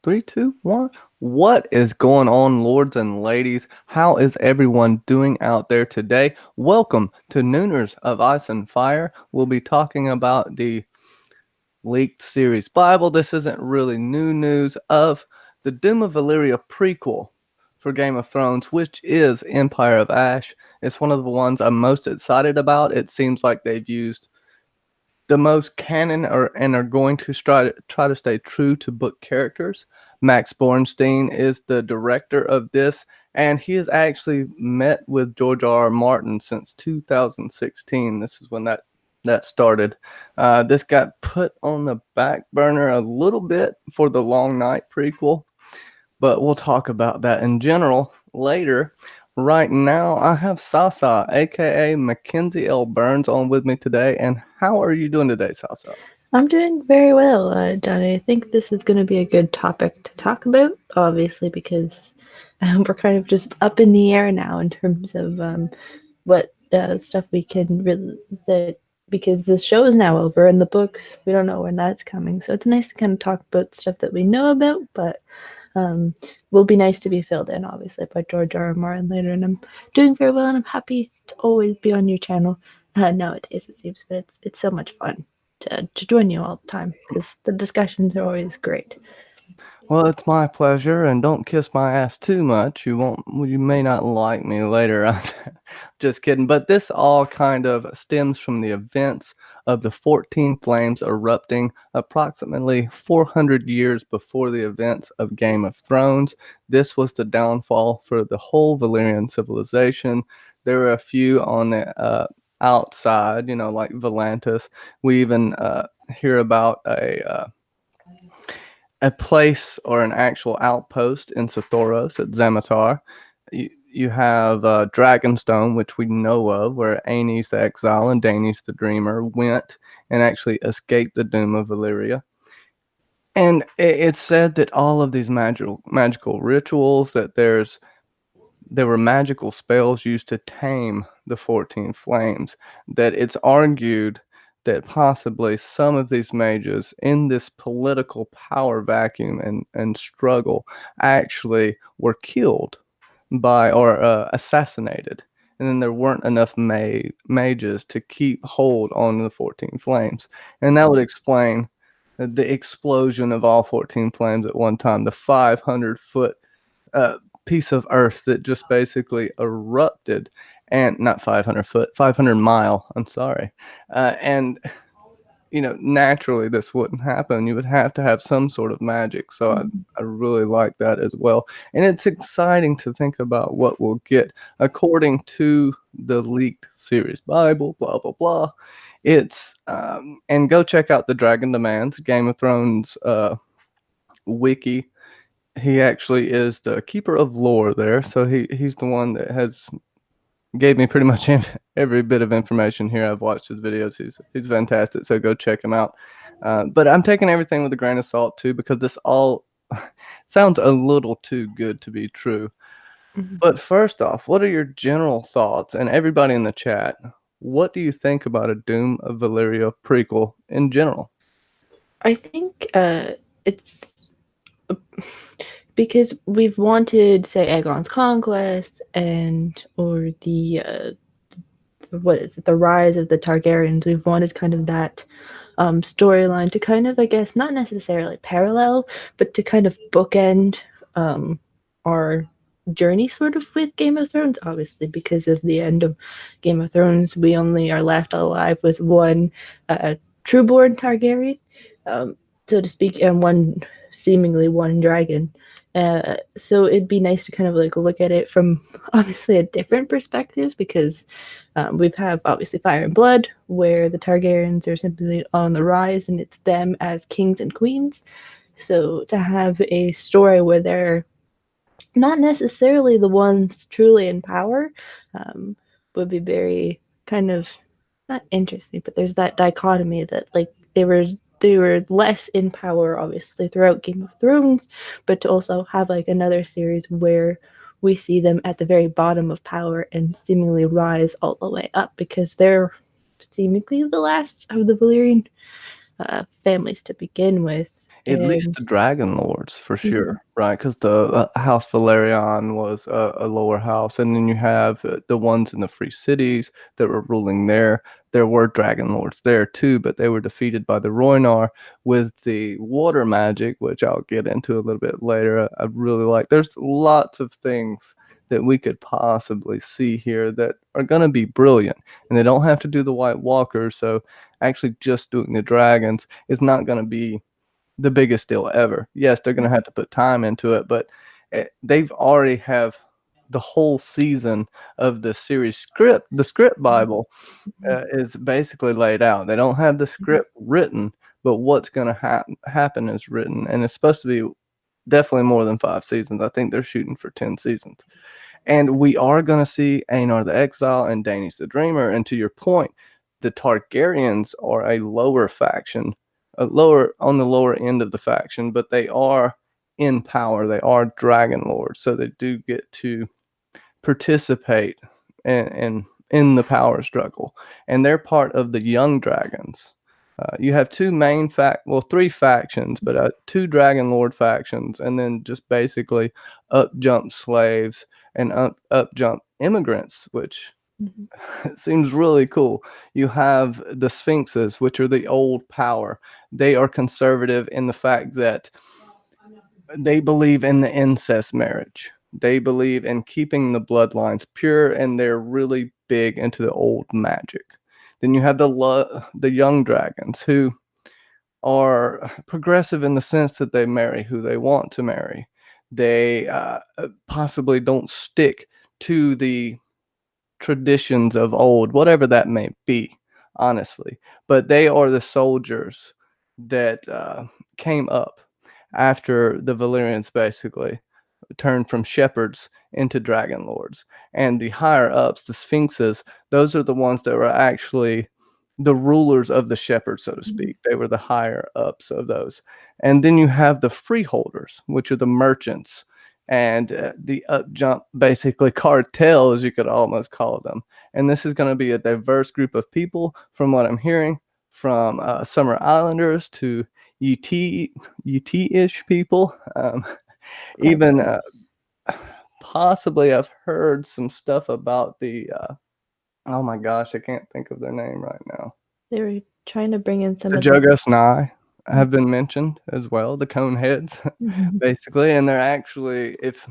Three, two, one. What is going on, lords and ladies? How is everyone doing out there today? Welcome to Nooners of Ice and Fire. We'll be talking about the leaked series Bible. This isn't really new news of the Doom of Valyria prequel for Game of Thrones, which is Empire of Ash. It's one of the ones I'm most excited about. It seems like they've used the most canon and are going to try to stay true to book characters. Max Bornstein is the director of this, and he has actually met with George R. R. Martin since 2016. This is when that started. This got put on the back burner a little bit for the Long Night prequel, but we'll talk about that in general later. Right now, I have Sasa, aka MackenzieLBurns, on with me today. And how are you doing today, Sasa? I'm doing very well, Johnny. I think this is going to be a good topic to talk about, obviously, because we're kind of just up in the air now in terms of what stuff we can really that because the show is now over and the books we don't know when that's coming. So it's nice to kind of talk about stuff that we know about, but will be nice to be filled in, obviously, by George R. R. Martin later. And I'm doing very well, and I'm happy to always be on your channel nowadays. It seems, but it's so much fun to join you all the time because the discussions are always great. Well, it's my pleasure, and don't kiss my ass too much. You may not like me later. Just kidding. But this all kind of stems from the events of the 14 flames erupting approximately 400 years before the events of Game of Thrones. This was the downfall for the whole Valyrian civilization. There were a few on the outside, like Volantis. We even hear about a place or an actual outpost in Sothoros at Zamatar. You have Dragonstone, which we know of, where Aenys the Exile and Daenys the Dreamer went and actually escaped the Doom of Valyria. And it's said that all of these magical rituals, that there were magical spells used to tame the 14 flames, that it's argued that possibly some of these mages in this political power vacuum and struggle actually were killed by or assassinated. And then there weren't enough mages to keep hold on the 14 flames. And that would explain the explosion of all 14 flames at one time, the 500-foot piece of earth that just basically erupted, and not 500 foot, 500 mile, I'm sorry. And naturally this wouldn't happen. You would have to have some sort of magic. So I really like that as well. And it's exciting to think about what we'll get according to the leaked series Bible, blah, blah, blah. It's, and go check out the Dragon Demands, Game of Thrones wiki. He actually is the keeper of lore there. So he's the one that has gave me pretty much every bit of information here. I've watched his videos. He's fantastic. So go check him out. But I'm taking everything with a grain of salt too, because this all sounds a little too good to be true. Mhm. But first off, what are your general thoughts? And everybody in the chat, what do you think about a Doom of Valyria prequel in general? I think it's because we've wanted, say, Aegon's conquest and or what is it, the rise of the Targaryens. We've wanted kind of that storyline to kind of, I guess, not necessarily parallel, but to kind of bookend our journey sort of with Game of Thrones. Obviously, because of the end of Game of Thrones, we only are left alive with one trueborn Targaryen, so to speak, and one seemingly one dragon. So it'd be nice to kind of like look at it from obviously a different perspective, because we have obviously Fire and Blood, where the Targaryens are simply on the rise, and it's them as kings and queens. So to have a story where they're not necessarily the ones truly in power would be very kind of not interesting, but there's that dichotomy that like they were less in power obviously throughout Game of Thrones, but to also have like another series where we see them at the very bottom of power and seemingly rise all the way up, because they're seemingly the last of the Valyrian families to begin with. At least And the Dragon Lords, for mhm, sure, right? Because the House Valerion was a lower house, and then you have the ones in the Free Cities that were ruling there. There were Dragon Lords there too, but they were defeated by the Roinar with the water magic, which I'll get into a little bit later. I really like. There's lots of things that we could possibly see here that are going to be brilliant, and they don't have to do the White Walkers. So actually, just doing the dragons is not going to be the biggest deal ever. Yes, they're going to have to put time into it, but they've already have the whole season of the series script. The script Bible mhm, is basically laid out. They don't have the mhm, script written, but what's going to happen is written, and it's supposed to be definitely more than 5 seasons. I think they're shooting for 10 seasons. And we are going to see Aenar the Exile and Daenerys the Dreamer. And to your point, the Targaryens are a lower faction, a lower on the lower end of the faction, but they are in power. They are Dragon Lords, so they do get to participate in the power struggle, and they're part of the Young Dragons. You have three factions, but two Dragon Lord factions, and then just basically up jump slaves and up jump immigrants, which mhm, seems really cool. You have the Sphinxes, which are the old power. They are conservative in the fact that they believe in the incest marriage. They believe in keeping the bloodlines pure, and they're really big into the old magic. Then you have the young dragons who are progressive in the sense that they marry who they want to marry. They possibly don't stick to the traditions of old, whatever that may be, honestly. But they are the soldiers that came up after the Valyrians basically turned from shepherds into dragon lords. And the higher ups, the sphinxes, those are the ones that were actually the rulers of the shepherds, so to mhm, speak. They were the higher ups of those. And then you have the freeholders, which are the merchants and the up jump, basically cartels, you could almost call them. And this is going to be a diverse group of people, from what I'm hearing, from Summer Islanders to UT-ish people. Even gotcha. possibly I've heard some stuff about the oh my gosh, I can't think of their name right now. They were trying to bring in some The of the. Jogos Nye have been mentioned as well, the cone heads, Mhm, basically, and they're actually, if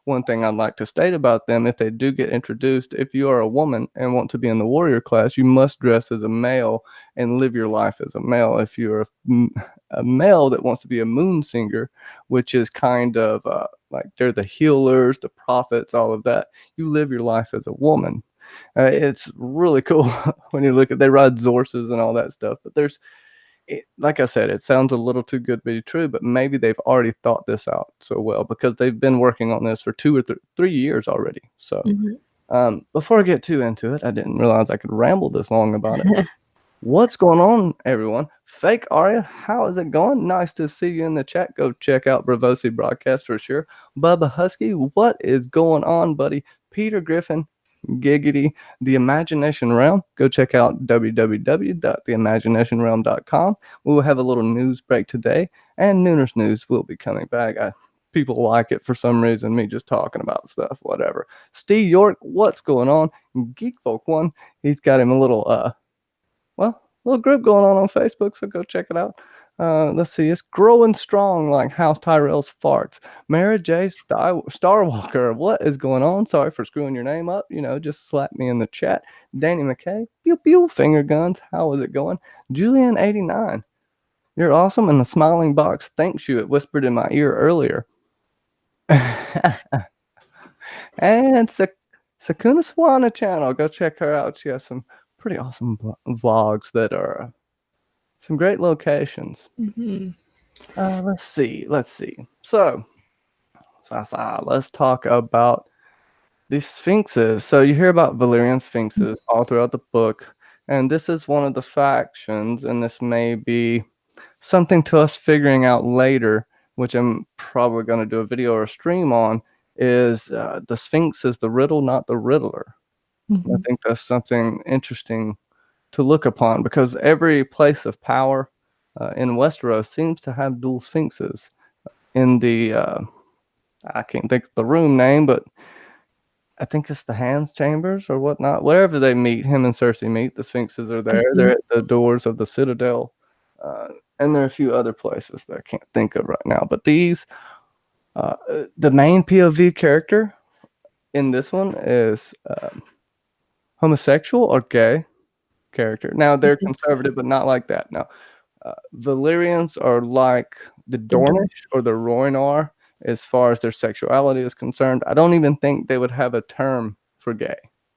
one thing I'd like to state about them, if they do get introduced, if you are a woman and want to be in the warrior class, you must dress as a male and live your life as a male. If you're a male that wants to be a moon singer, which is kind of like they're the healers, the prophets, all of that, you live your life as a woman. It's really cool when you look at they ride horses and all that stuff. But like I said, it sounds a little too good to be true. But maybe they've already thought this out so well because they've been working on this for 2 or 3 years already. So mhm. before I get too into it, I didn't realize I could ramble this long about it. What's going on, everyone? Fake Aria, how is it going? Nice to see you in the chat. Go check out Bravosi Broadcast for sure. Bubba Husky, what is going on, buddy? Peter Griffin, Giggity, The Imagination Realm. Go check out www.theimaginationrealm.com. We will have a little news break today, and Nooner's News will be coming back. People like it for some reason, me just talking about stuff, whatever. Steve York, what's going on? Geek Folk One, he's got him a little group going on Facebook, so go check it out. Let's see, it's growing strong like House Tyrell's farts. Mara J. Starwalker, what is going on? Sorry for screwing your name up. Just slap me in the chat. Danny McKay, pew pew, finger guns. How is it going? Julian89, you're awesome. And the smiling box thanks you. It whispered in my ear earlier. And Sakuna Swana channel, go check her out. She has some pretty awesome vlogs that are some great locations. Mhm. Let's see. So, let's talk about the Sphinxes. So you hear about Valyrian Sphinxes all throughout the book, and this is one of the factions, and this may be something to us figuring out later, which I'm probably going to do a video or a stream on, is the Sphinx is the riddle, not the riddler. I Mhm. think that's something interesting to look upon because every place of power in Westeros seems to have dual sphinxes. In the I can't think of the room name, but I think it's the Hands Chambers or whatnot. Wherever they meet, him and Cersei meet, the sphinxes are there. They're at the doors of the Citadel, uh, and there are a few other places that I can't think of right now. But these, the main POV character in this one is homosexual or gay character. Now I they're think so. conservative, but not like that. No, Valyrians are like the The door. Dornish or the Rhoynar as far as their sexuality is concerned. I don't even think they would have a term for gay.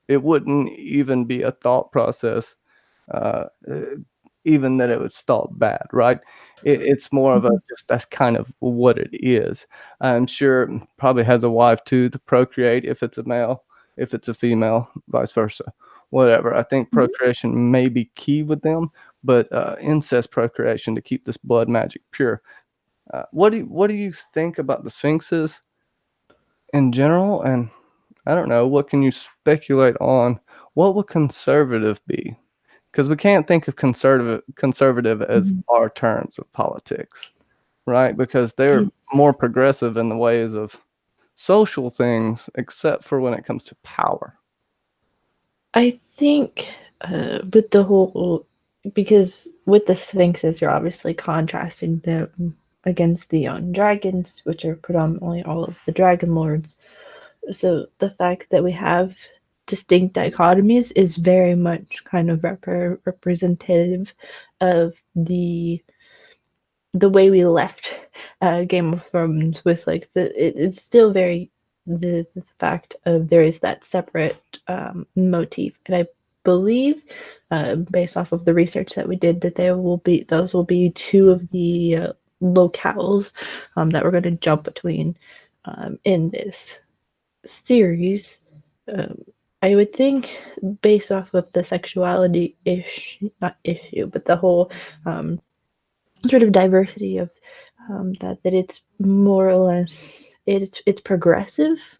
It wouldn't even be a thought process, uh, even that it was thought bad, right? It's more of a just that's kind of what it is. I'm sure probably has a wife too to procreate if it's a male, if it's a female, vice versa. Whatever. I think procreation may be key with them, but incest procreation to keep this blood magic pure. What do you think about the sphinxes in general? And I don't know, what can you speculate on? What would conservative be? Because we can't think of conservative as Mhm. our terms of politics, right? Because they're I more progressive in the ways of social things, except for when it comes to power. I think with the whole, because with the sphinxes, you're obviously contrasting them against the young dragons, which are predominantly all of the dragon lords. So the fact that we have distinct dichotomies is very much kind of representative of the way we left Game of Thrones, with like it's still very the fact of there is that separate motif, and I believe, based off of the research that we did, that those will be two of the locales that we're going to jump between in this series. Um, I would think, based off of the sexuality not issue, but the whole sort of diversity of that it's more or less it's progressive,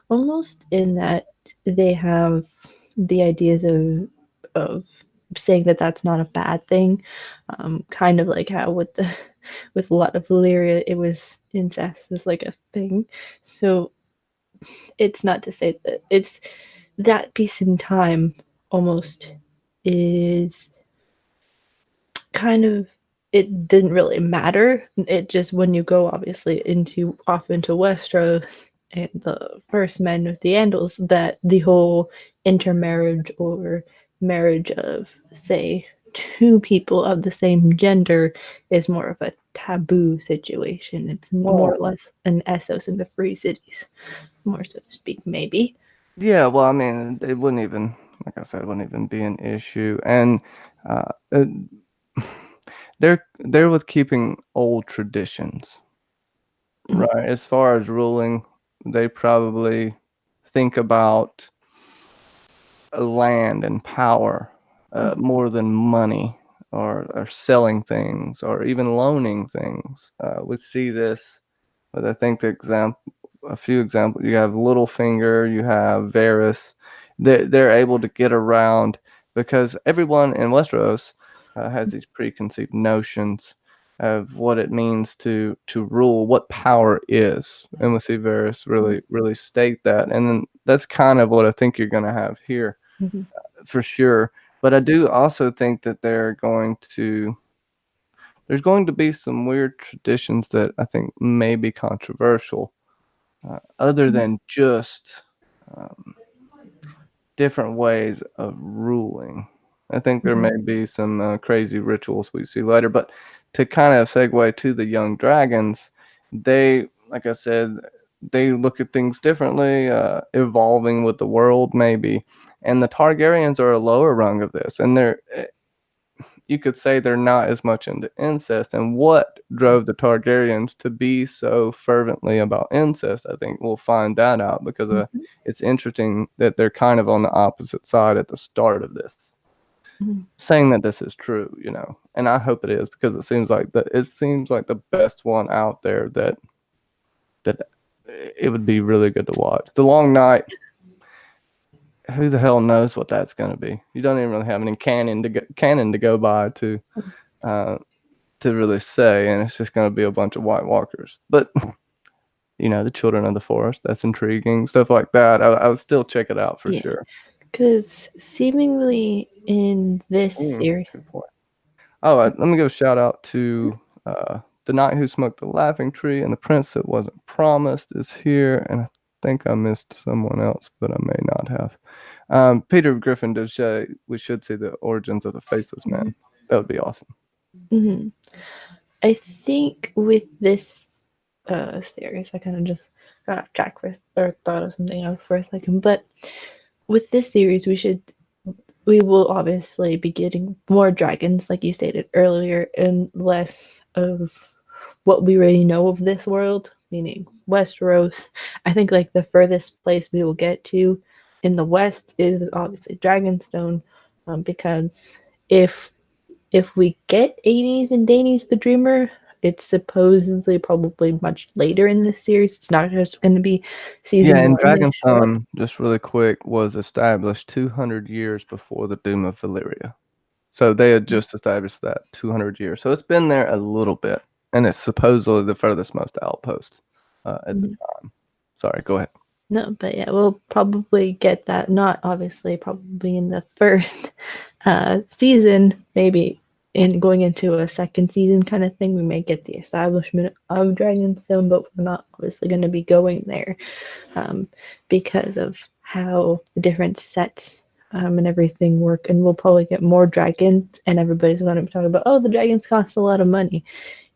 almost, in that they have the ideas of saying that that's not a bad thing, kind of like how with the with a lot of Valyria it was incest is like a thing. So it's not to say that it's that piece in time almost is kind of, it didn't really matter. It just, when you go obviously into Westeros and the first men with the Andals, that the whole intermarriage or marriage of, say, two people of the same gender is more of a taboo situation. It's more Well, or less an Essos in the Free Cities, more so to speak, maybe. yeah, well, I mean, it wouldn't even, like I said, it wouldn't even be an issue. And uh, uh, they're with keeping old traditions, right? As far as ruling, they probably think about land and power more than money or selling things or even loaning things. We see this, but I think a few examples. You have Littlefinger, you have Varys. They're able to get around because everyone in Westeros has these preconceived notions of what it means to rule, what power is, and we see Varys really state that, and then that's kind of what I think you're going to have here Mhm. for sure. But I do also think that there's going to be some weird traditions that I think may be controversial, other than just um, different ways of ruling. I think there Mhm. may be some crazy rituals we see later. But to kind of segue to the young dragons, they, like I said, they look at things differently, evolving with the world maybe. And the Targaryens are a lower rung of this, and you could say they're not as much into incest. And what drove the Targaryens to be so fervently about incest? I think we'll find that out because Mhm. it's interesting that they're kind of on the opposite side at the start of this, Mhm. saying that this is true, and I hope it is because it seems like the best one out there that it would be really good to watch. The Long Night, who the hell knows what that's going to be? You don't even really have any canon to go by uh, to really say, and it's just going to be a bunch of White Walkers. But the Children of the Forest, that's intriguing. Stuff like that. I would still check it out for sure. Because seemingly in this series. Good point. All right, let me give a shout out to The Knight Who Smoked the Laughing Tree and The Prince That Wasn't Promised is here, and I think I missed someone else, but I may not have. Peter Griffin does say we should see the origins of the Faceless Man. That would be awesome. Mm-hmm. I think with this series, I kind of just got off track or thought of something else for a second. But with this series, we will obviously be getting more dragons, like you stated earlier, and less of what we already know of this world, meaning Westeros. I think like the furthest place we will get to in the West is obviously Dragonstone, because if we get Aenys and Daenys the Dreamer, it's supposedly probably much later in this series. It's not just going to be season 1. And Dragonstone, just really quick, was established 200 years before the Doom of Valyria. So they had just established that 200 years. So it's been there a little bit, and it's supposedly the furthest most outpost at the time. Sorry, go ahead. No, but yeah, we'll probably get that. Not obviously, probably in the first season, maybe in going into a second season kind of thing, we may get the establishment of Dragonstone, but we're not obviously going to be going there because of how the different sets and everything work. And we'll probably get more dragons, and everybody's going to be talking about, oh, the dragons cost a lot of money.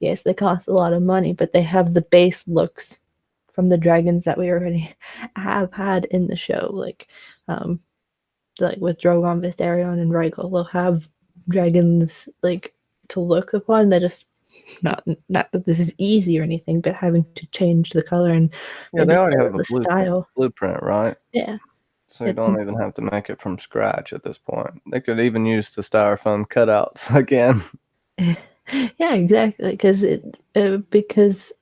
Yes, they cost a lot of money, but they have the base looks from the dragons that we already have had in the show, like with Drogon, Viserion, and Rhaegal. They'll have dragons like to look upon. They're just not that this is easy or anything, but having to change the color and they already have a style blueprint, right? Yeah. So you don't even have to make it from scratch at this point. They could even use the styrofoam cutouts again. Yeah, exactly. Because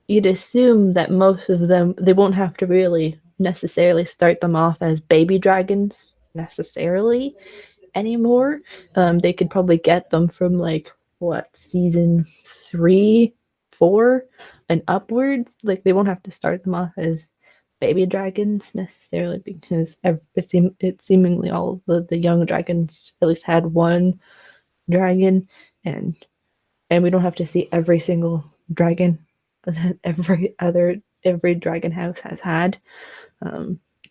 you'd assume that most of them, they won't have to really necessarily start them off as baby dragons necessarily anymore. They could probably get them from season 3, 4 and upwards. Like they won't have to start them off as baby dragons necessarily, because it seemingly all the young dragons at least had one dragon, and we don't have to see every single dragon that every dragon house has had.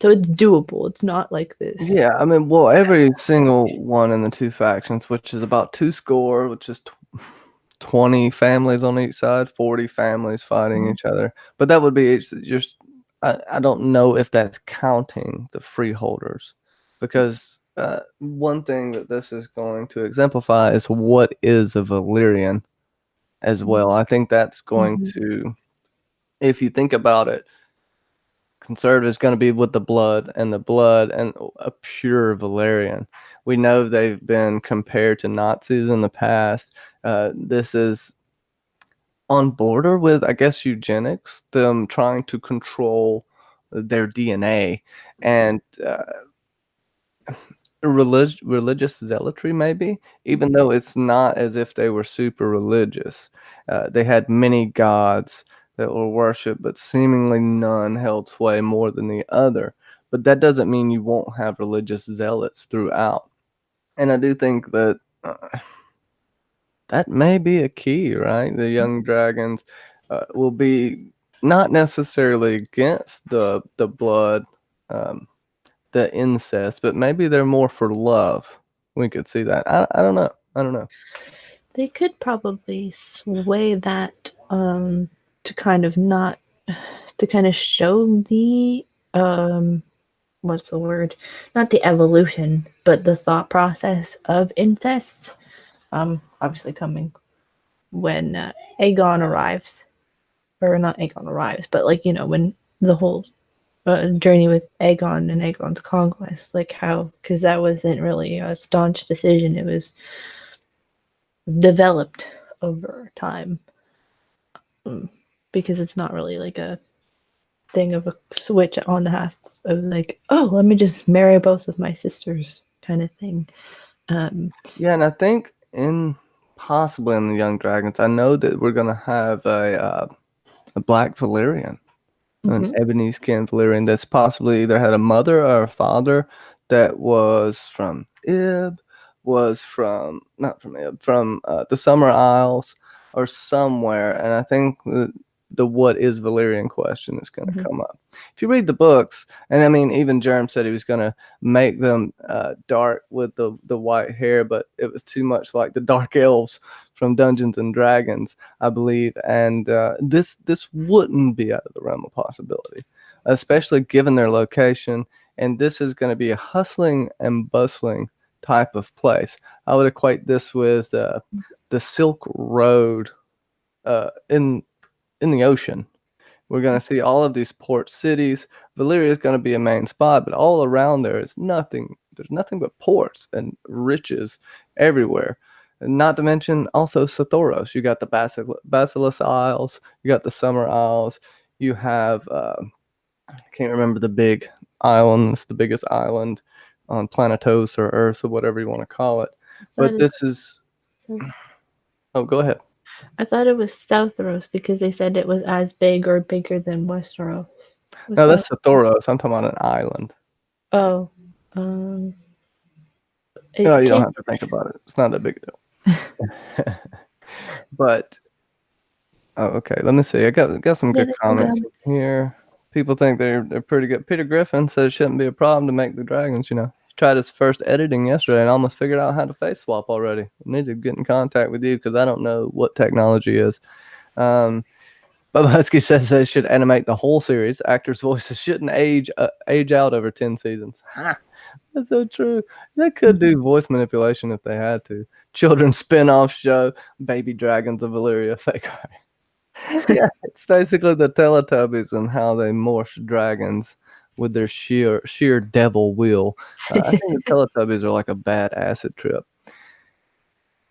So it's doable. It's not like this. Yeah, I mean, every single one in the two factions, which is about 2 score, which is 20 families on each side, 40 families fighting each other. But that would be just, I don't know if that's counting the freeholders, because one thing that this is going to exemplify is what is a Valyrian as well. I think that's going to, if you think about it, conservative is going to be with the blood and a pure Valyrian. We know they've been compared to Nazis in the past. This is on border with, I guess, eugenics, them trying to control their DNA and religious zealotry, maybe, even though it's not as if they were super religious. They had many gods that were worshipped, but seemingly none held sway more than the other. But that doesn't mean you won't have religious zealots throughout. And I do think that that may be a key, right? The young dragons will be not necessarily against the blood, the incest, but maybe they're more for love. We could see that. I don't know. They could probably sway that to kind of not to kind of show the what's the word? Not the evolution, but the thought process of incest. Obviously coming when Aegon arrives, or not Aegon arrives, but when the whole journey with Aegon and Aegon's conquest, because that wasn't really a staunch decision. It was developed over time, because it's not really like a thing of a switch on the half of let me just marry both of my sisters kind of thing. Yeah, and I think in possibly in the Young Dragons. I know that we're gonna have a Black Valyrian, an Hmm. ebony skinned Valyrian that's possibly either had a mother or a father that was from Ib, was from not from Ib, from the Summer Isles or somewhere. And I think the what is Valyrian question is going to Hmm. come up. If you read the books, and I mean, even Jerem said he was going to make them dark with the white hair, but it was too much like the dark elves from Dungeons and Dragons, I believe, and this wouldn't be out of the realm of possibility, especially given their location. And this is going to be a hustling and bustling type of place. I would equate this with the Silk Road in the ocean. We're going to see all of these port cities. Valyria is going to be a main spot, but all around there is nothing. There's nothing but ports and riches everywhere. And not to mention also Sathoros. You got the Basilisk Isles. You got the Summer Isles. You have I can't remember the big island. It's the biggest island on Planetos or Earth or whatever you want to call it. But this is. Oh, go ahead. I thought it was Southros because they said it was as big or bigger than Westeros. Was No, that? that's Sathoros. I'm talking about an island. Oh, um, No, it you don't can't. have to think about it. It's not that big a deal. But oh, okay. Let me see. I got some Yeah, good there's some comments comments. here. People think they're pretty good. Peter Griffin says it shouldn't be a problem to make the dragons. He tried his first editing yesterday and almost figured out how to face swap already. I need to get in contact with you because I don't know what technology is. Um, Bobatsky says they should animate the whole series. Actors' voices shouldn't age out over 10 seasons. Ha! That's so true. They could do voice manipulation if they had to. Children's spin-off show, Baby Dragons of Valyria fake. Yeah, it's basically the Teletubbies and how they morph dragons with their sheer devil will. I think the Teletubbies are like a bad acid trip.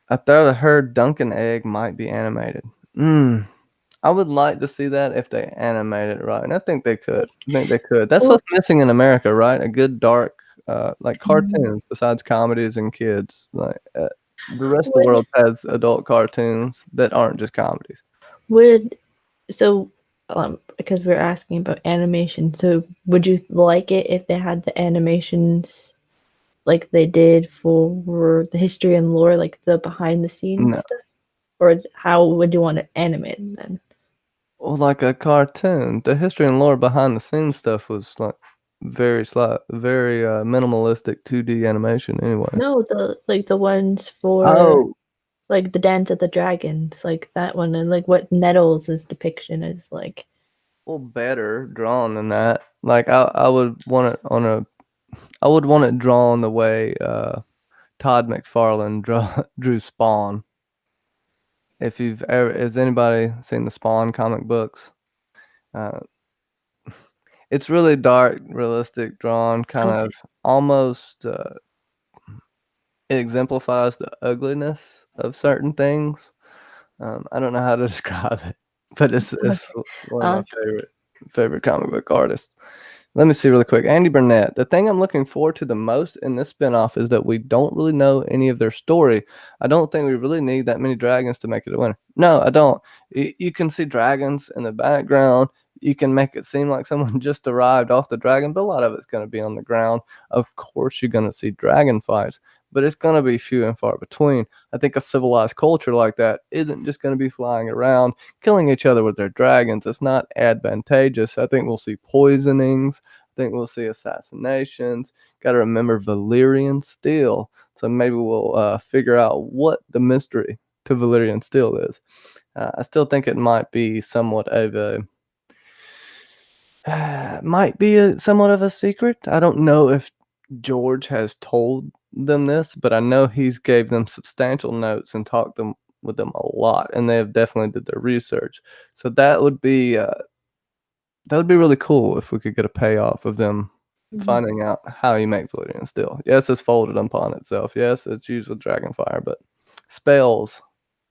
I thought I heard Duncan Egg might be animated. I would like to see that if they animate it right, and I think they could. I think they could. That's Well, what's missing in America, right? A good dark, like cartoons besides comedies and kids. Like the rest of the would world has adult cartoons that aren't just comedies. would so because we're asking about animation, so would you like it if they had the animations like they did for the history and lore, like the behind the scenes No, stuff? Or how would you want it animated then? well, like a cartoon. The history and lore behind the scenes stuff was like very minimalistic 2D animation, anyways. No, the ones for Oh, like the Dance of the Dragons, like that one, and like what Nettles' depiction is like. well, better drawn than that. Like I would want it on a I would want it drawn the way Todd McFarlane drew Spawn. If you've ever, has anybody seen the Spawn comic books? Uh, it's really dark, realistic, drawn, kind Okay. of almost. It exemplifies the ugliness of certain things. I don't know how to describe it, but it's Okay. one of my Um, favorite comic book artists. Let me see really quick. Andy Burnett. The thing I'm looking forward to the most in this spinoff is that we don't really know any of their story. I don't think we really need that many dragons to make it a winner. No, I don't. You can see dragons in the background. You can make it seem like someone just arrived off the dragon, but a lot of it's going to be on the ground. Of course, you're going to see dragon fights, but it's going to be few and far between. I think a civilized culture like that isn't just going to be flying around killing each other with their dragons. It's not advantageous. I think we'll see poisonings. I think we'll see assassinations. Got to remember Valyrian steel. So maybe we'll figure out what the mystery to Valyrian steel is. I still think it might be somewhat of a somewhat of a secret. I don't know if George has told them this, but I know he's gave them substantial notes and talked with them a lot, and they have definitely did their research. So that would be really cool if we could get a payoff of them mhm. finding out how you make Validian steel. Yes, it's folded upon itself. Yes, it's used with Dragonfire, but spells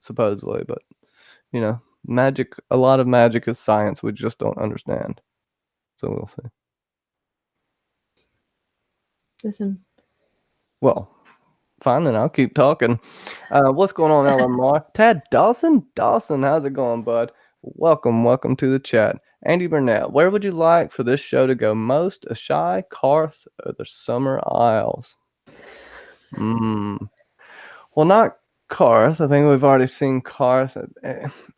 supposedly. But magic. A lot of magic is science we just don't understand. So we'll see. There's some. Well, Fine, then I'll keep talking. What's going on, LMR? Tad Dawson? Dawson, how's it going, bud? Welcome to the chat. Andy Burnett, where would you like for this show to go most? Ashai, Karth, or the Summer Isles? Well, not Karth. I think we've already seen Karth.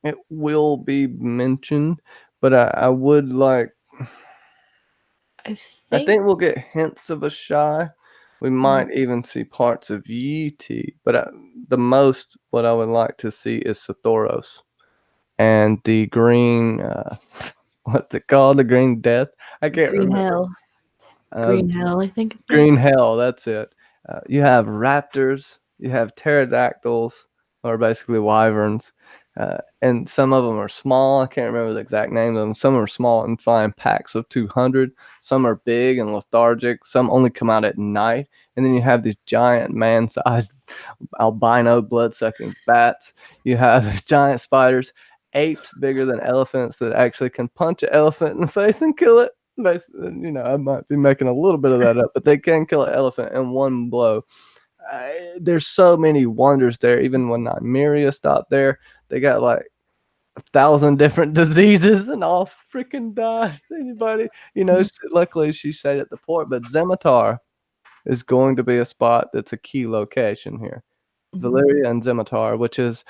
It will be mentioned, but I would like. I I think think we'll get hints of Ashai. We might even see parts of Yeti, but the most what I would like to see is Sathoros and the green. What's it called? The Green Death. I can't Green remember. Hell. Uh, Green Hell, I think it is. Green Hell. That's it. You have raptors. You have pterodactyls, or basically wyverns, and some of them are small. I can't remember the exact name of them. Some are small and fly packs of 200. Some are big and lethargic. Some only come out at night. And then you have these giant man-sized albino blood-sucking bats. You have these giant spiders, apes bigger than elephants that actually can punch an elephant in the face and kill it. I might be making a little bit of that up, but they can kill an elephant in one blow. There's so many wonders there. Even when Nymeria stopped there, they got like 1,000 different diseases and all freaking died. Anybody, luckily she stayed at the port, but Zemitar is going to be a spot that's a key location here. Valyria and Zemitar, which is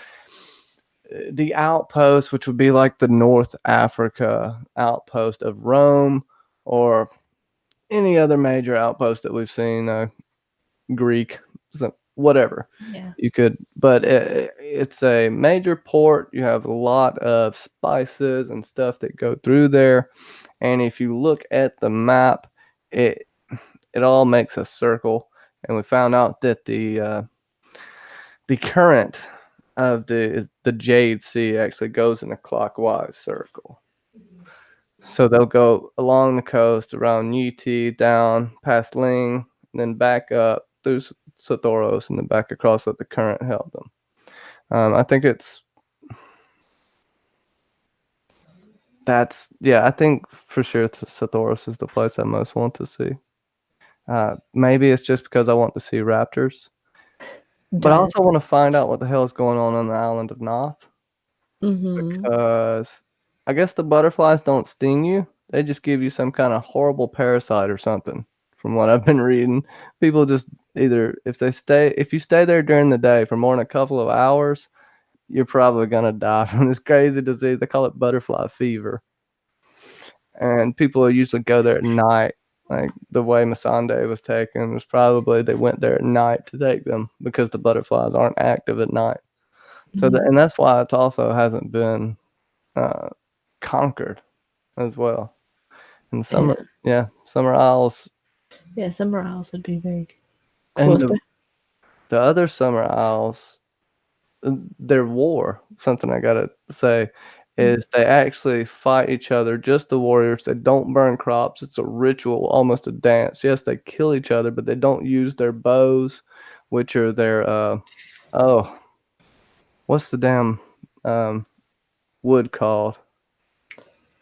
the outpost, which would be like the North Africa outpost of Rome or any other major outpost that we've seen, Greek, so whatever. Yeah. You could, but it's a major port. You have a lot of spices and stuff that go through there. And if you look at the map, it all makes a circle. And we found out that the current of the Jade Sea actually goes in a clockwise circle. So they'll go along the coast around Yeti, down past Ling, and then back up through Sathoros, and then back across that the current held them. I think I think for sure Sathoros is the place I most want to see. Maybe it's just because I want to see raptors. But I also want to find out what the hell is going on the island of Noth. Because I guess the butterflies don't sting you. They just give you some kind of horrible parasite or something. From what I've been reading, people just either if you stay there during the day for more than a couple of hours, you're probably gonna die from this crazy disease. They call it butterfly fever. And people usually go there at night. Like the way Masande was taken was probably they went there at night to take them because the butterflies aren't active at night. So and that's why it also hasn't been conquered as well. And Summer Isles. Yeah, Summer Isles would be very cool. cool. And the other Summer Isles, their war, something I gotta say, is they actually fight each other, just the warriors. They don't burn crops. It's a ritual, almost a dance. Yes, they kill each other, but they don't use their bows, which are their what's the damn wood called?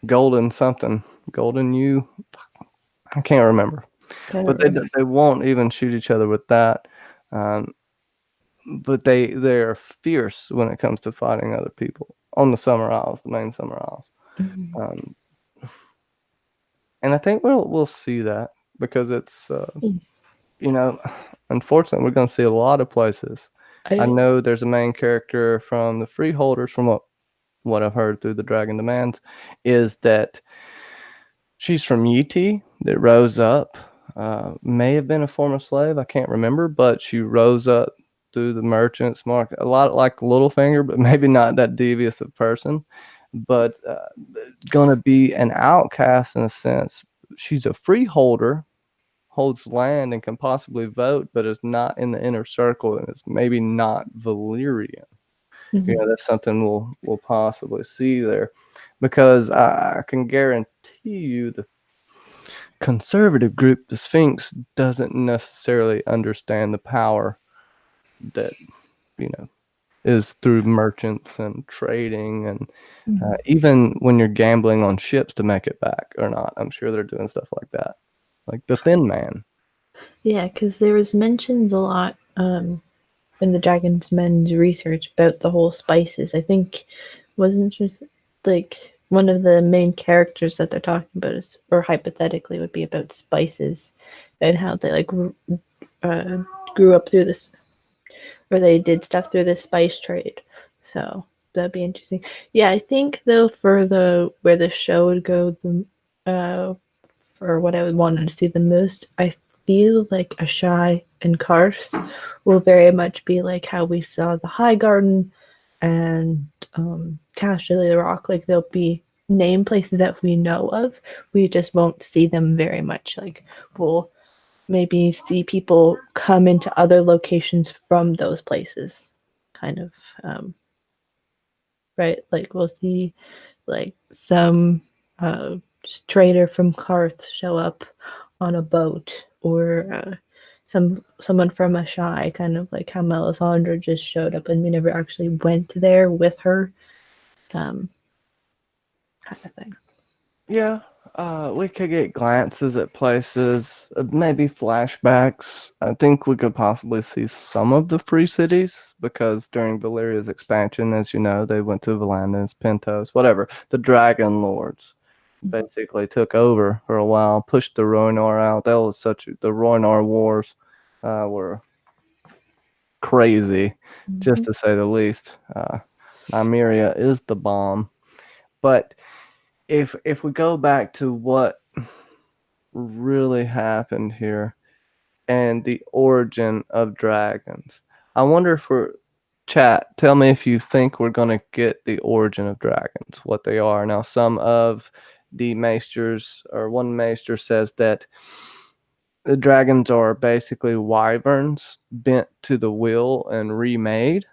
Golden something. Golden U. I can't remember. But they won't even shoot each other with that. But they're fierce when it comes to fighting other people on the Summer Isles, the main Summer Isles. And I think we'll see that because it's unfortunately we're going to see a lot of places. I know there's a main character from the Freeholders, from what I've heard through the Dragon Demands, is that she's from Yeti that rose up. May have been a former slave, I can't remember, but she rose up through the merchants market, a lot like Littlefinger, but maybe not that devious a person. But gonna be an outcast in a sense. She's a freeholder, holds land, and can possibly vote, but is not in the inner circle, and is maybe not Valyrian. That's something we'll possibly see there, because I can guarantee you the conservative group, the Sphinx, doesn't necessarily understand the power that is through merchants and trading, and even when you're gambling on ships to make it back or not. I'm sure they're doing stuff like that, like the Thin Man. Yeah, because there was mentions a lot in the Dragon's Men's research about the whole spices. I think wasn't just like one of the main characters that they're talking about is, or hypothetically would be about spices and how they like grew up through this, or they did stuff through the spice trade. So that'd be interesting. Yeah, I think though for the where the show would go, for what I would want to see the most, I feel like Ashai and Karth will very much be like how we saw the High Garden and Casterly Rock. Like they'll be name places that we know of. We just won't see them very much. Like we'll maybe see people come into other locations from those places, kind of. Right? Like we'll see like some trader from Karth show up on a boat, or someone from Ashai, kind of like how Melisandre just showed up and we never actually went there with her, kind of thing. Yeah, we could get glances at places, maybe flashbacks. I think we could possibly see some of the free cities because during Valyria's expansion, as you know, they went to Volantis, Pentos, whatever. The Dragon Lords basically took over for a while, pushed the Rhoynar out. That was the Rhoynar Wars were crazy, just to say the least. Nymeria is the bomb, but if we go back to what really happened here and the origin of dragons, I wonder if we're chat. Tell me if you think we're gonna get the origin of dragons, what they are. Now, some of the maesters, or one maester says that the dragons are basically wyverns bent to the wheel and remade,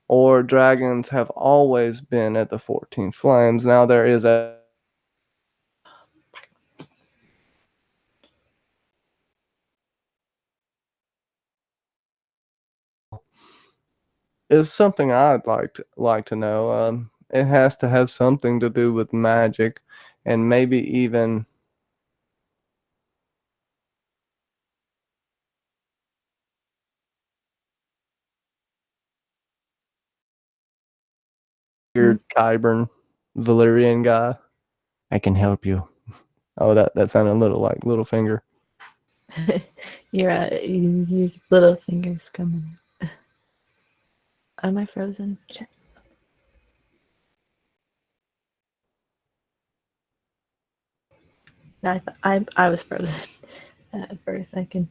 or dragons have always been at the 14 flames. Now, there is a is something I'd like to know. It has to have something to do with magic, and maybe even weird Kyburn Valyrian guy. I can help you. Oh, that sounded a little like Littlefinger. Your little fingers coming. Am I frozen? Shit. No, I was frozen for a second.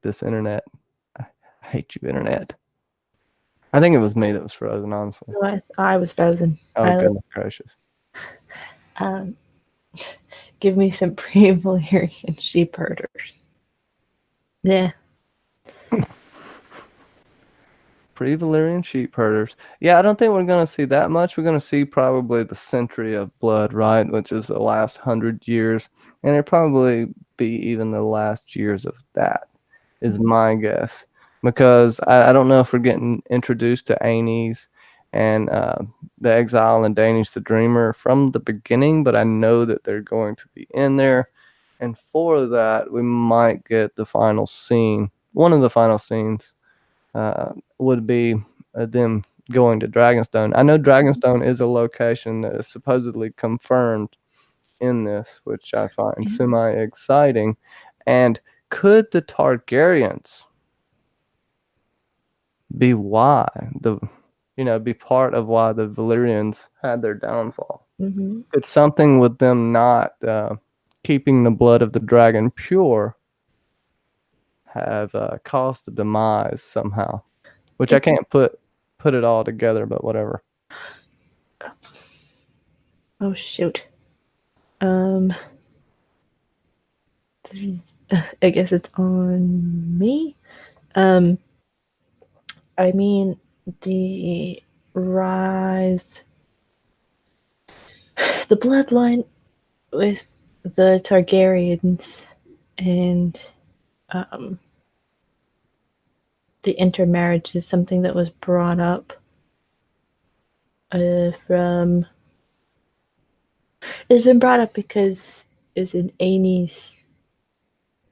This internet. I hate you, internet. I think it was me that was frozen, honestly. No, I was frozen. Oh, goodness gracious. Um, give me some pre-Valyrian sheep herders. Yeah. Pre-Valyrian sheep herders. Yeah, I don't think we're going to see that much. We're going to see probably the century of blood, right? Which is the last 100 years. And it'll probably be even the last years of that, is my guess. Because I don't know if we're getting introduced to Aenys and the Exile and Danish the Dreamer from the beginning, but I know that they're going to be in there. And for that, we might get the final scene. One of the final scenes would be them going to Dragonstone. I know Dragonstone is a location that is supposedly confirmed in this, which I find semi exciting. And could the Targaryens be why be part of why the Valyrians had their downfall? Mm-hmm. Could something with them not keeping the blood of the dragon pure have caused the demise somehow? Which I can't put it all together, but whatever. Oh shoot. I guess it's on me. I mean the rise, the bloodline with the Targaryens, and the intermarriage is something that was brought up from It's been brought up because is an Amy's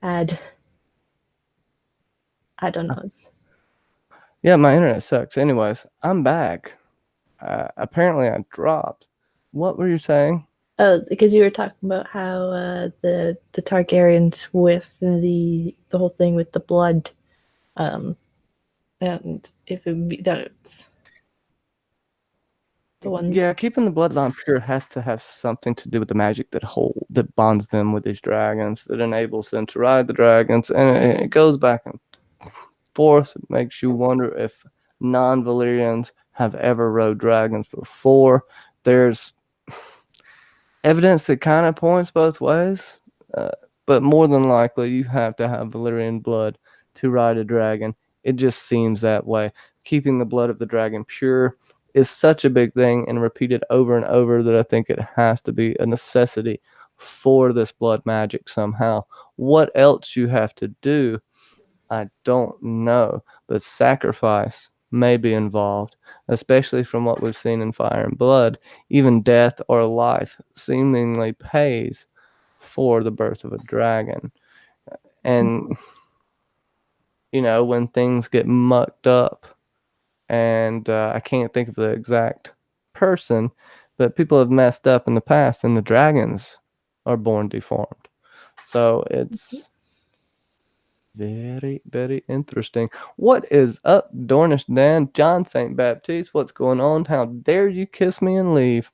ad. I don't know. Yeah, my internet sucks. Anyways, I'm back. Apparently, I dropped. What were you saying? Oh, because you were talking about how the Targaryens with the whole thing with the blood, um, and if it be that's the one. Yeah, keeping the bloodline pure has to have something to do with the magic that bonds them with these dragons, that enables them to ride the dragons, and it goes back and forth. It makes you wonder if non-Valyrians have ever rode dragons before. There's evidence that kind of points both ways, uh, but more than likely, you have to have Valyrian blood to ride a dragon. It just seems that way. Keeping the blood of the dragon pure is such a big thing and repeated over and over that I think it has to be a necessity for this blood magic somehow. What else you have to do, I don't know, but sacrifice may be involved, especially from what we've seen in Fire and Blood. Even death or life seemingly pays for the birth of a dragon. And, when things get mucked up, and I can't think of the exact person, but people have messed up in the past, and the dragons are born deformed. So it's very, very interesting. What is up, Dornish Dan, John St. Baptiste? What's going on? How dare you kiss me and leave?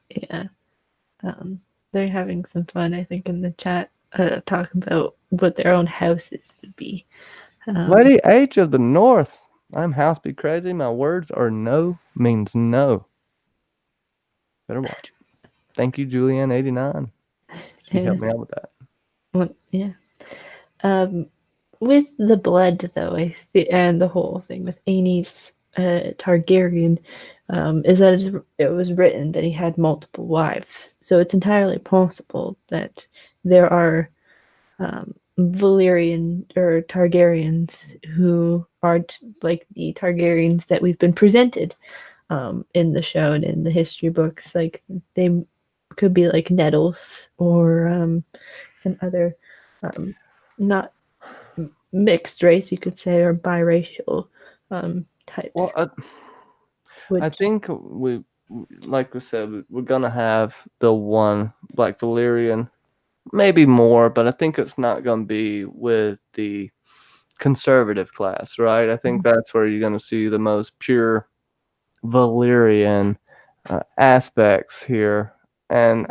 Yeah, they're having some fun, I think, in the chat, talking about what their own houses would be. Lady H of the North. I'm house be crazy. My words are no means no. Better watch it. Thank you, Julianne89. She helped me out with that. Well, yeah. With the blood, though, and the whole thing with Aenys Targaryen, is that it was written that he had multiple wives. So it's entirely possible that there are Valyrian or Targaryens who are like the Targaryens that we've been presented in the show and in the history books. Like they could be like Nettles or some other not mixed race, you could say, or biracial types. Well, I think like we said, we're gonna have the one Black Valyrian, maybe more, but I think it's not gonna be with the conservative class, right? I think that's where you're gonna see the most pure Valyrian aspects here. And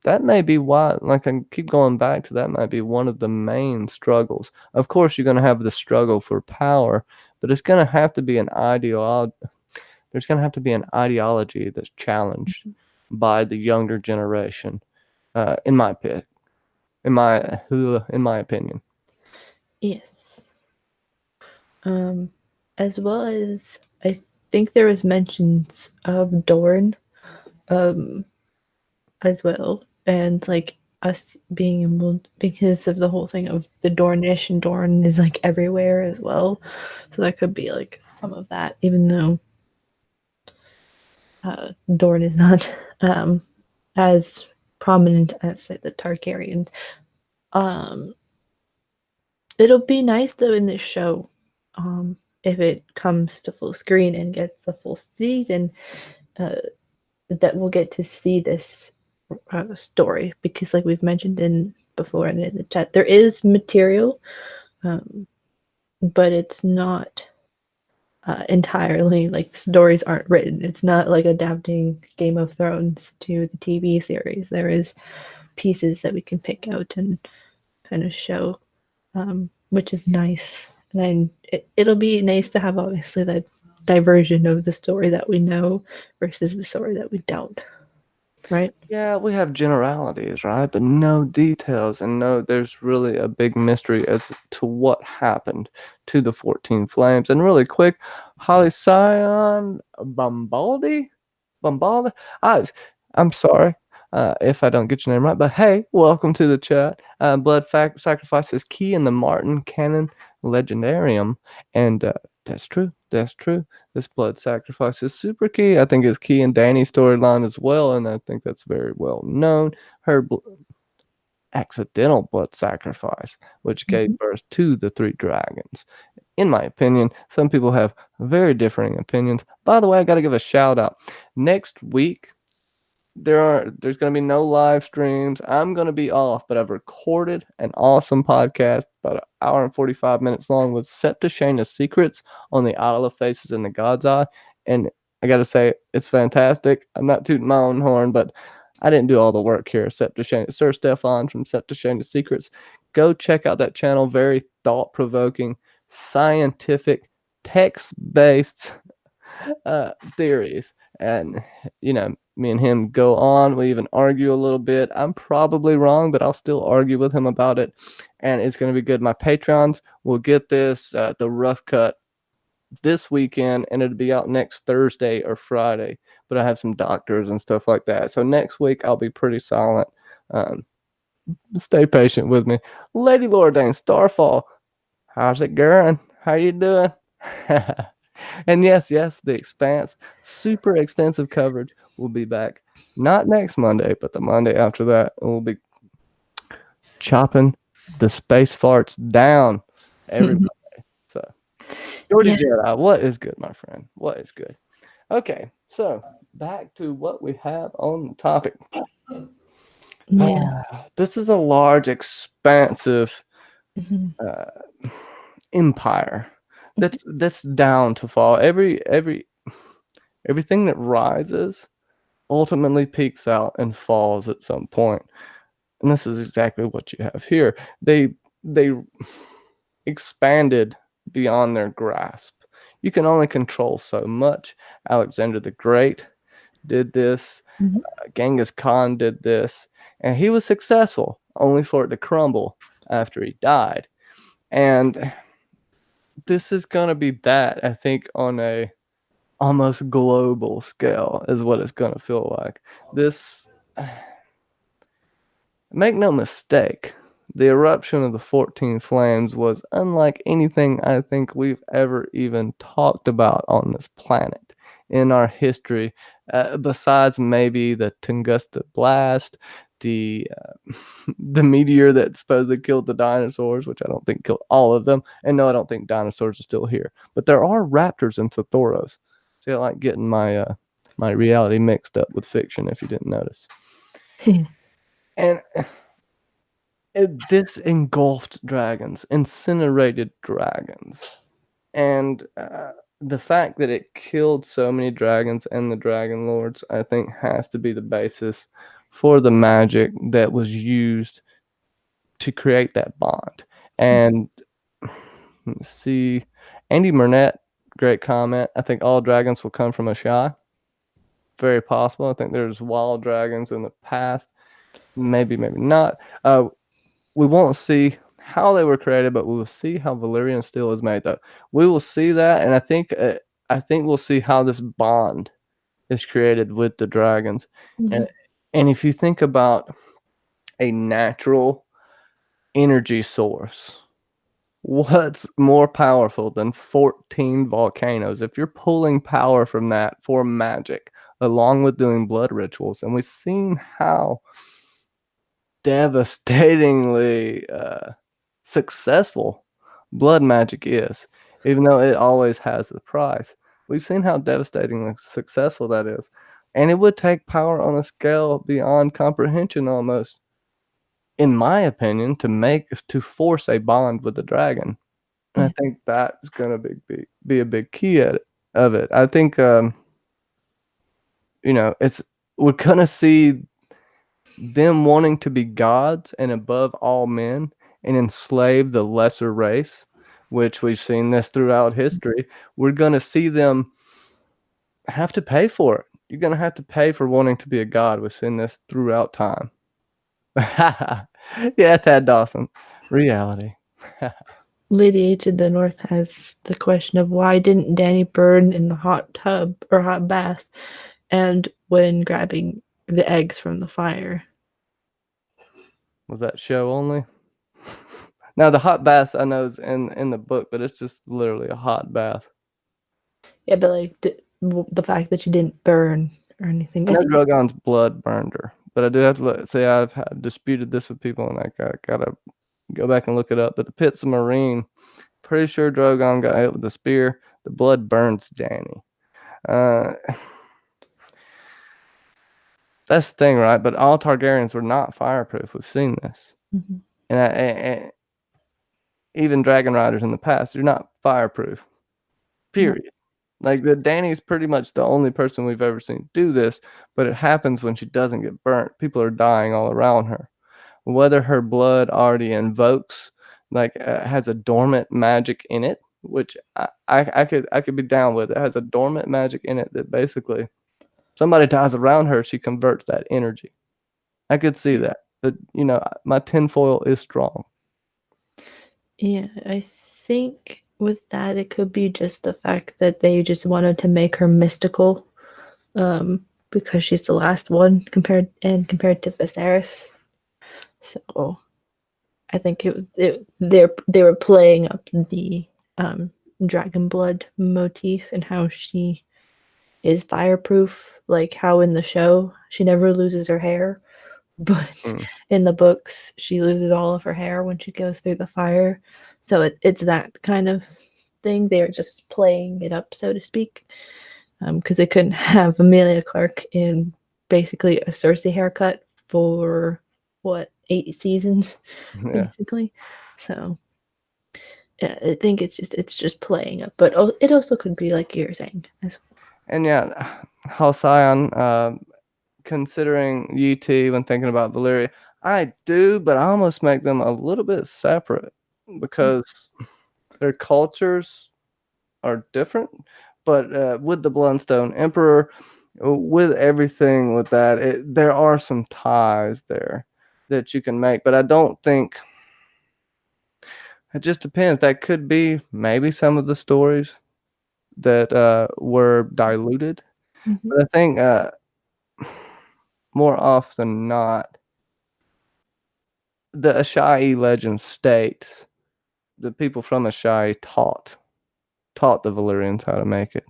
that may be why, like I keep going back to that, might be one of the main struggles. Of course, you're going to have the struggle for power, but it's going to have to be an ideology. There's going to have to be an ideology that's challenged by the younger generation, in my opinion. Yes. As well as I think there was mentions of Dorn, as well, and like us being able, because of the whole thing of the Dornish, and Dorn is like everywhere as well, so that could be like some of that, even though Dorn is not as prominent as say the Targaryen. It'll be nice though in this show, if it comes to full screen and gets a full season, that we'll get to see this story, because like we've mentioned in before and in the chat, there is material, but it's not entirely like stories aren't written. It's not like adapting Game of Thrones to the TV series. There is pieces that we can pick out and kind of show, which is nice. And then it'll be nice to have obviously that diversion of the story that we know versus the story that we don't. Right? Yeah, we have generalities, right? But no details, and there's really a big mystery as to what happened to the 14 Flames. And really quick, Holly Sion Bombaldi? Bombaldi? I'm sorry if I don't get your name right, but hey, welcome to the chat. Blood Sacrifice is key in the Martin Canon Legendarium, and That's true. That's true. This blood sacrifice is super key. I think it's key in Dany's storyline as well, and I think that's very well known. Her accidental blood sacrifice, which gave Mhm. birth to the three dragons. In my opinion, some people have very differing opinions. By the way, I got to give a shout out. Next week, there's going to be no live streams. I'm going to be off, but I've recorded an awesome podcast about an hour and 45 minutes long with Septuagina's secrets on the Isle of Faces and the God's Eye. And I got to say, it's fantastic. I'm not tooting my own horn, but I didn't do all the work here. Septuagina, Sir Stefan from Septuagina's Secrets. Go check out that channel. Very thought provoking, scientific, text based theories. And, me and him go on. We even argue a little bit. I'm probably wrong, but I'll still argue with him about it. And it's going to be good. My Patrons will get this, the rough cut, this weekend, and it'll be out next Thursday or Friday. But I have some doctors and stuff like that. So next week, I'll be pretty silent. Um, Stay patient with me. Lady Lordane, Starfall, how's it going? How you doing? And yes, The Expanse, super extensive coverage will be back. Not next Monday, but the Monday after that. We'll be chopping the space farts down every Monday. So, Jordy Yeah. Jedi, what is good, my friend? What is good? Okay, so back to what we have on the topic. Yeah. This is a large, expansive Mhm. empire that's down to fall. Everything that rises ultimately peaks out and falls at some point. And this is exactly what you have here. They expanded beyond their grasp. You can only control so much. Alexander the Great did this. Mhm. Genghis Khan did this, and he was successful, only for it to crumble after he died. And this is gonna be that, I think, on a almost global scale is what it's gonna feel like. This, make no mistake, the eruption of the 14 flames was unlike anything I think we've ever even talked about on this planet in our history, besides maybe the Tunguska blast, the the meteor that supposedly killed the dinosaurs, which I don't think killed all of them. And no, I don't think dinosaurs are still here. But there are raptors and Sathoros. See, I like getting my reality mixed up with fiction, if you didn't notice. And this engulfed dragons, incinerated dragons. And the fact that it killed so many dragons and the dragon lords, I think, has to be the basis for the magic that was used to create that bond. And let's see, Andy Murnett, great comment. I think all dragons will come from a shy. Very possible. I think there's wild dragons in the past. Maybe not. We won't see how they were created, but we will see how Valyrian steel is made. Though we will see that, and I think we'll see how this bond is created with the dragons. Mhm. And if you think about a natural energy source, what's more powerful than 14 volcanoes? If you're pulling power from that for magic, along with doing blood rituals, and we've seen how devastatingly successful blood magic is, even though it always has a price. We've seen how devastatingly successful that is. And it would take power on a scale beyond comprehension almost, in my opinion, to force a bond with the dragon. And I Yeah. think that's gonna be a big key of it. I think it's we're gonna see them wanting to be gods and above all men and enslave the lesser race, which we've seen this throughout history. We're going to see them have to pay for it. You're going to have to pay for wanting to be a god. We've seen this throughout time. Yeah, Tad Dawson. Reality. Lady H in the North has the question of why didn't Danny burn in the hot tub or hot bath and when grabbing the eggs from the fire? Was that show only? Now, the hot bath I know is in the book, but it's just literally a hot bath. Yeah, but like the fact that she didn't burn or anything. I I know think. Drogon's blood burned her, but I do have to say I've disputed this with people, and I gotta go back and look it up. But the Pits of Marine, pretty sure Drogon got hit with the spear. The blood burns Dany. Uh, that's the thing, right? But all Targaryens were not fireproof. We've seen this, Mhm. and even dragon riders in the past, you're not fireproof. No. Period. Like Dany's pretty much the only person we've ever seen do this, but it happens when she doesn't get burnt. People are dying all around her. Whether her blood already invokes, like has a dormant magic in it, which I could be down with. It has a dormant magic in it that basically somebody dies around her, she converts that energy. I could see that, but my tinfoil is strong. Yeah, I think with that it could be just the fact that they just wanted to make her mystical, because she's the last one compared to Viserys. So I think they were playing up the dragon blood motif and how she is fireproof, like how in the show she never loses her hair, but Mm. in the books she loses all of her hair when she goes through the fire. So it's that kind of thing. They are just playing it up, so to speak, because they couldn't have Amelia Clark in basically a Cersei haircut for what, 8 seasons, Yeah. basically. So yeah, I think it's just playing up, but it also could be like you're saying. And yeah, Halcyon, considering UT when thinking about Valyria, I do, but I almost make them a little bit separate because their cultures are different. But with the Bloodstone Emperor, with everything with that, there are some ties there that you can make. But I don't think it just depends. That could be maybe some of the stories that were diluted. Mhm. But I think more often than not, the Ashai legend states the people from Ashai taught the Valyrians how to make it.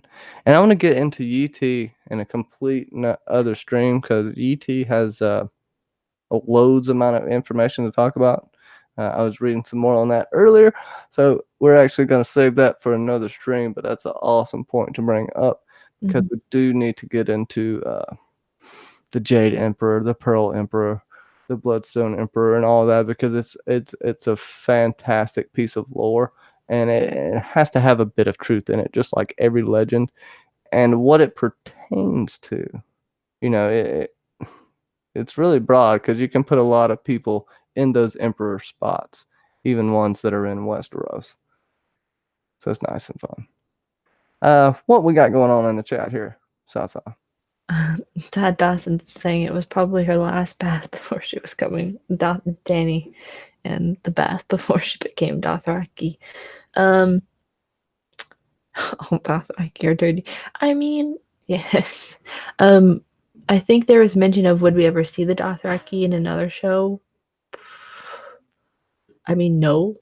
And I want to get into UT in a complete other stream because UT has a loads amount of information to talk about. I was reading some more on that earlier, so we're actually going to save that for another stream. But that's an awesome point to bring up because Mhm. we do need to get into the Jade Emperor, the Pearl Emperor, the Bloodstone Emperor, and all that because it's a fantastic piece of lore, and it has to have a bit of truth in it, just like every legend, and what it pertains to. You know, it's really broad because you can put a lot of people in those Emperor spots, even ones that are in Westeros. So it's nice and fun. What we got going on in the chat here, Sasa? Tad Dawson saying it was probably her last bath before she was coming. Dany and the bath before she became Dothraki. Oh, Dothraki are dirty. I mean, yes. I think there was mention of would we ever see the Dothraki in another show? I mean, no.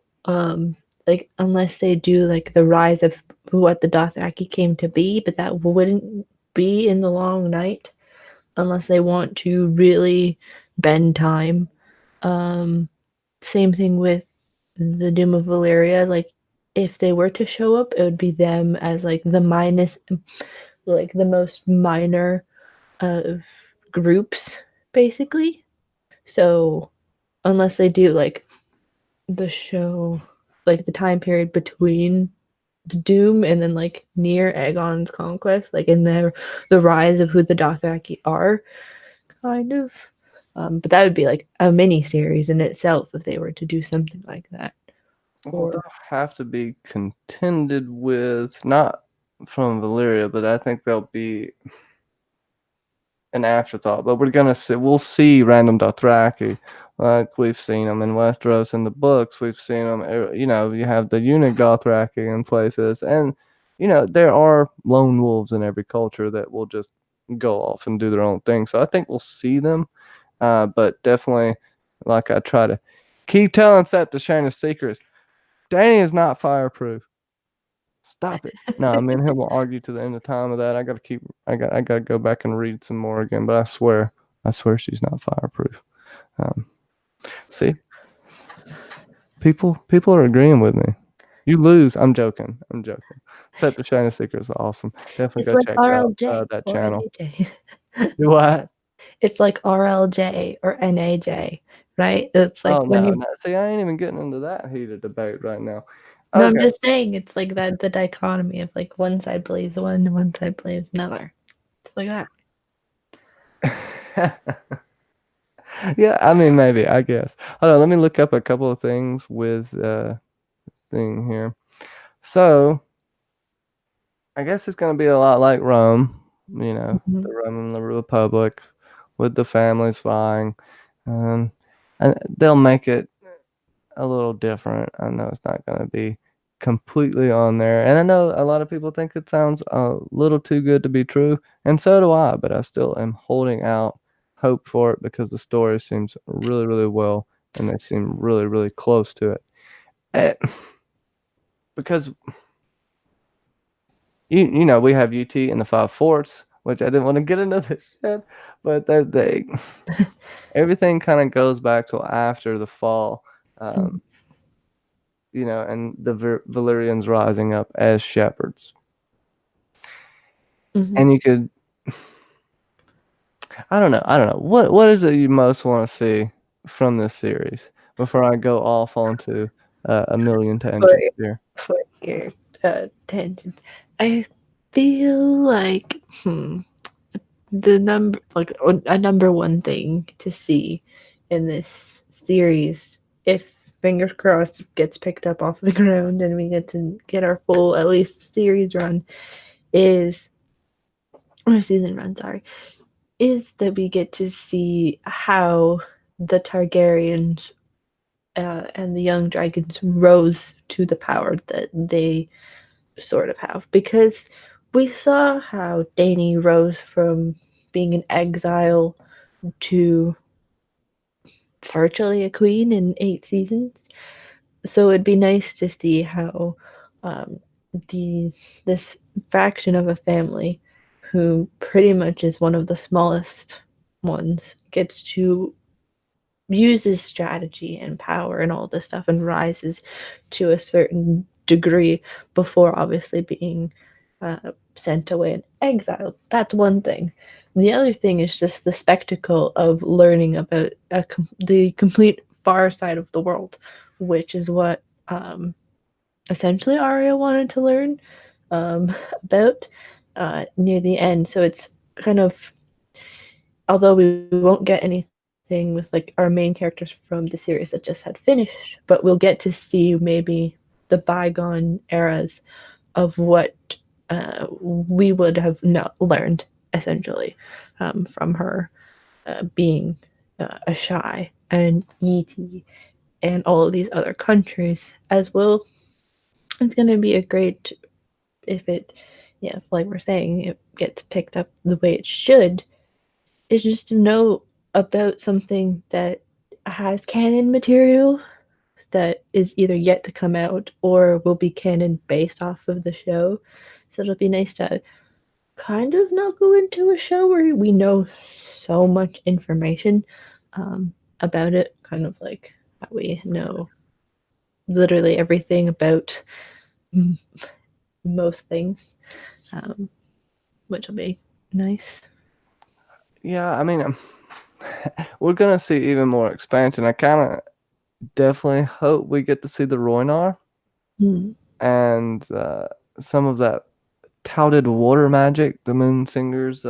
Like unless they do like the rise of what the Dothraki came to be, but that wouldn't be in the Long Night unless they want to really bend time. Um, Same thing with the Doom of Valyria. Like, if they were to show up, it would be them as like like the most minor of groups, basically. So, unless they do like the show, like the time period between the Doom and then like near Aegon's conquest, like in the rise of who the Dothraki are, kind of. But that would be like a mini series in itself if they were to do something like that. Well, Or they'll have to be contended with, not from Valyria, but I think they'll be an afterthought. But we'll see random Dothraki, like we've seen them in Westeros in the books. We've seen them, you have the eunuch Dothraki in places, and there are lone wolves in every culture that will just go off and do their own thing. So I think we'll see them, but definitely, like I try to keep telling Seth to Shayna's secrets, Dany is not fireproof. Stop it. No, I mean, him will argue to the end of time of that. I gotta go back and read some more again, but I swear she's not fireproof. Um, see, people are agreeing with me. You lose. I'm joking. I'm joking. Set the Shiny Seeker is awesome. Definitely It's go like check out RLJ that or channel. NAJ. Do what? It's like RLJ or NAJ, right? It's like Oh when no, you. no. See, I ain't even getting into that heated debate right now. No, I'm Okay. just saying it's like that the dichotomy of like one side believes one and one side believes another. It's like that. Yeah, I mean maybe, I guess. Hold on, let me look up a couple of things with thing here. So I guess it's gonna be a lot like Rome, Mhm. the Roman Republic with the families vying. Um, and they'll make it a little different. I know it's not gonna be completely on there. And I know a lot of people think it sounds a little too good to be true, and so do I, but I still am holding out hope for it because the story seems really, really well and they seem really, really close to it. Eh, because we have UT in the Five Forts, which I didn't want to get into this yet, but they everything kind of goes back to after the fall, um, and the Valyrians rising up as shepherds. Mhm. And you could, I don't know, what is it you most want to see from this series before I go off onto a million For tangents here. for your tangents, I feel like the number like a number one thing to see in this series, if fingers crossed it gets picked up off the ground and we get to get our full at least series run, is or season run, sorry, is that we get to see how the Targaryens and the young dragons rose to the power that they sort of have. Because we saw how Dany rose from being an exile to virtually a queen in 8 seasons. So it'd be nice to see how um, this faction of a family, who pretty much is one of the smallest ones, gets to uses strategy and power and all this stuff and rises to a certain degree before obviously being sent away and exiled. That's one thing. The other thing is just the spectacle of learning about the complete far side of the world, which is what essentially Arya wanted to learn about near the end. So it's kind of, although we won't get anything with like our main characters from the series that just had finished, but we'll get to see maybe the bygone eras of what we would have not learned essentially from her being a shy and ET and all of these other countries as well. It's going to be a great, if it, yeah, if, like we're saying, it gets picked up the way it should, is just to know about something that has canon material that is either yet to come out or will be canon based off of the show. So it'll be nice to kind of not go into a show where we know so much information about it, kind of like how we know literally everything about most things, um, which will be nice. Yeah, I mean, we're gonna see even more expansion. I kind of definitely hope we get to see the Roinar Mm. and some of that touted water magic. The Moon Singers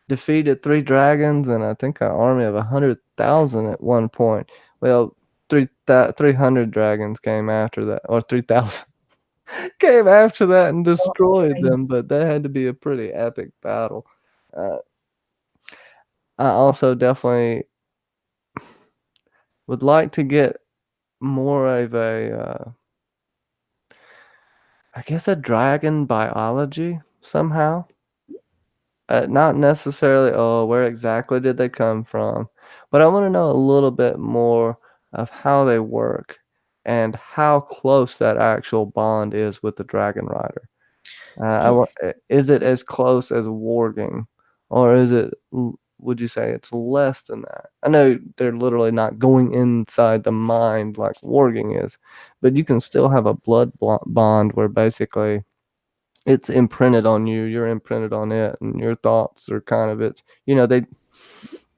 defeated 3 dragons and I think an army of 100,000 at one point. Well, 300 dragons came after that, or 3,000 came after that and destroyed them. But that had to be a pretty epic battle. Uh, I also definitely would like to get more of I guess, a dragon biology somehow. Not necessarily, oh, where exactly did they come from, but I want to know a little bit more of how they work and how close that actual bond is with the dragon rider. Yeah. Is it as close as warging, or is it? Would you say it's less than that? I know they're literally not going inside the mind like warging is, but you can still have a bond where basically it's imprinted on you, you're imprinted on it, and your thoughts are kind of it's they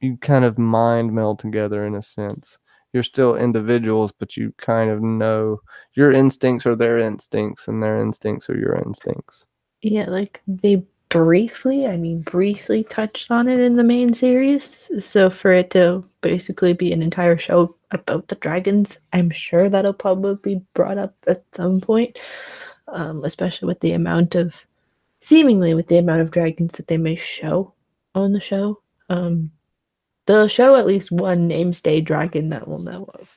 you kind of mind meld together in a sense. You're still individuals, but you kind of know your instincts are their instincts, and their instincts are your instincts. Yeah, like they briefly touched on it in the main series. So for it to basically be an entire show about the dragons, I'm sure that'll probably be brought up at some point, especially with the amount of seemingly with the amount of dragons that they may show on the show. They'll show at least one namestay dragon that we'll know of.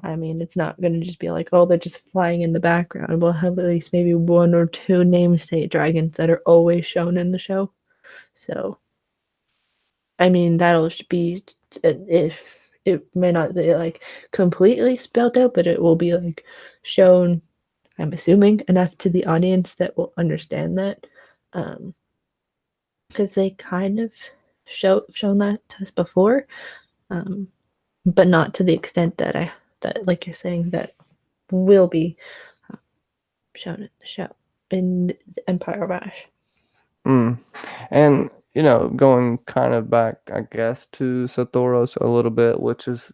I mean, it's not going to just be like, oh, they're just flying in the background. We'll have at least maybe one or two namesake dragons that are always shown in the show. So, I mean, that'll be if it may not be like completely spelled out, but it will be like shown. I'm assuming enough to the audience that will understand that, because they kind of shown that to us before, but not to the extent that like you're saying that will be shown in the show in the Empire Bash. Mm. And going kind of back, I guess, to Satoros a little bit, which is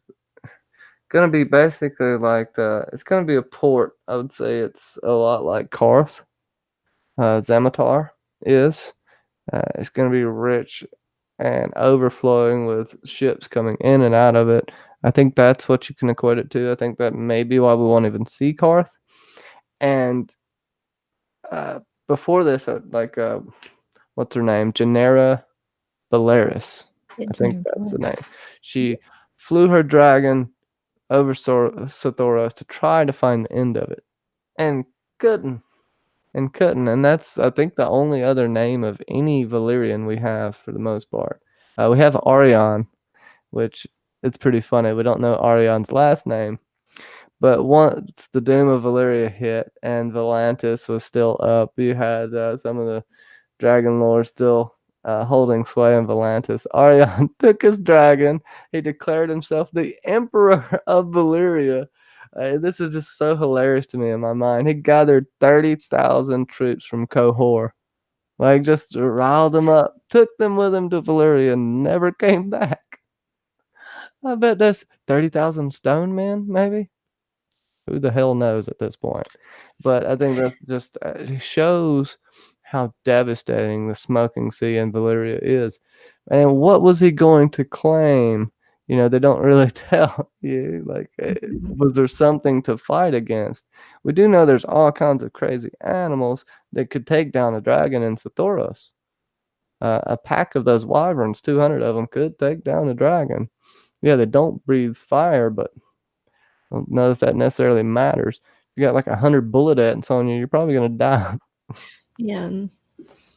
gonna be basically like it's gonna be a port. I would say it's a lot like Karth, Zamatar is. It's gonna be rich and overflowing with ships coming in and out of it. I think that's what you can equate it to. I think that may be why we won't even see Karth. And uh, before this, what's her name? Genera Valeris. I think that's the name. She flew her dragon over Sothoros to try to find the end of it, and couldn't, and that's I think the only other name of any Valyrian we have for the most part. We have Arion, which it's pretty funny. We don't know Arion's last name, but once the Doom of Valyria hit and Volantis was still up, you had some of the dragon lore still holding sway in Volantis. Arion took his dragon. He declared himself the Emperor of Valyria. This is just so hilarious to me in my mind. He gathered 30,000 troops from Qohor. Like, just riled them up, took them with him to Valyria, and never came back. I bet that's 30,000 stone men, maybe? Who the hell knows at this point? But I think that just shows how devastating the smoking sea in Valyria is. And what was he going to claim? They don't really tell you. Like, was there something to fight against? We do know there's all kinds of crazy animals that could take down a dragon in Sothoros. A pack of those wyverns, 200 of them, could take down a dragon. Yeah, they don't breathe fire, but I don't know if that necessarily matters. If you got like 100 bullet ants on you, you're probably gonna die. Yeah, and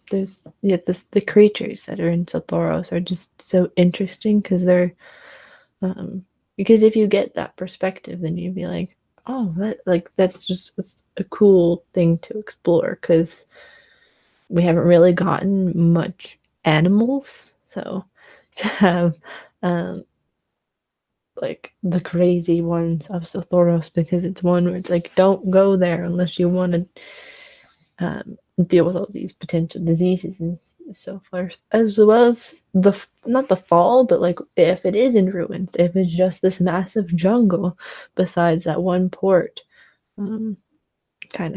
the creatures that are in Sothoros are just so interesting because they're because if you get that perspective, then you'd be like, oh, that's a cool thing to explore because we haven't really gotten much animals, so to have like the crazy ones of Sothoros because it's one where it's like don't go there unless you want to deal with all these potential diseases and so forth, as well as the not the fall, but like if it is in ruins, if it's just this massive jungle besides that one port, kind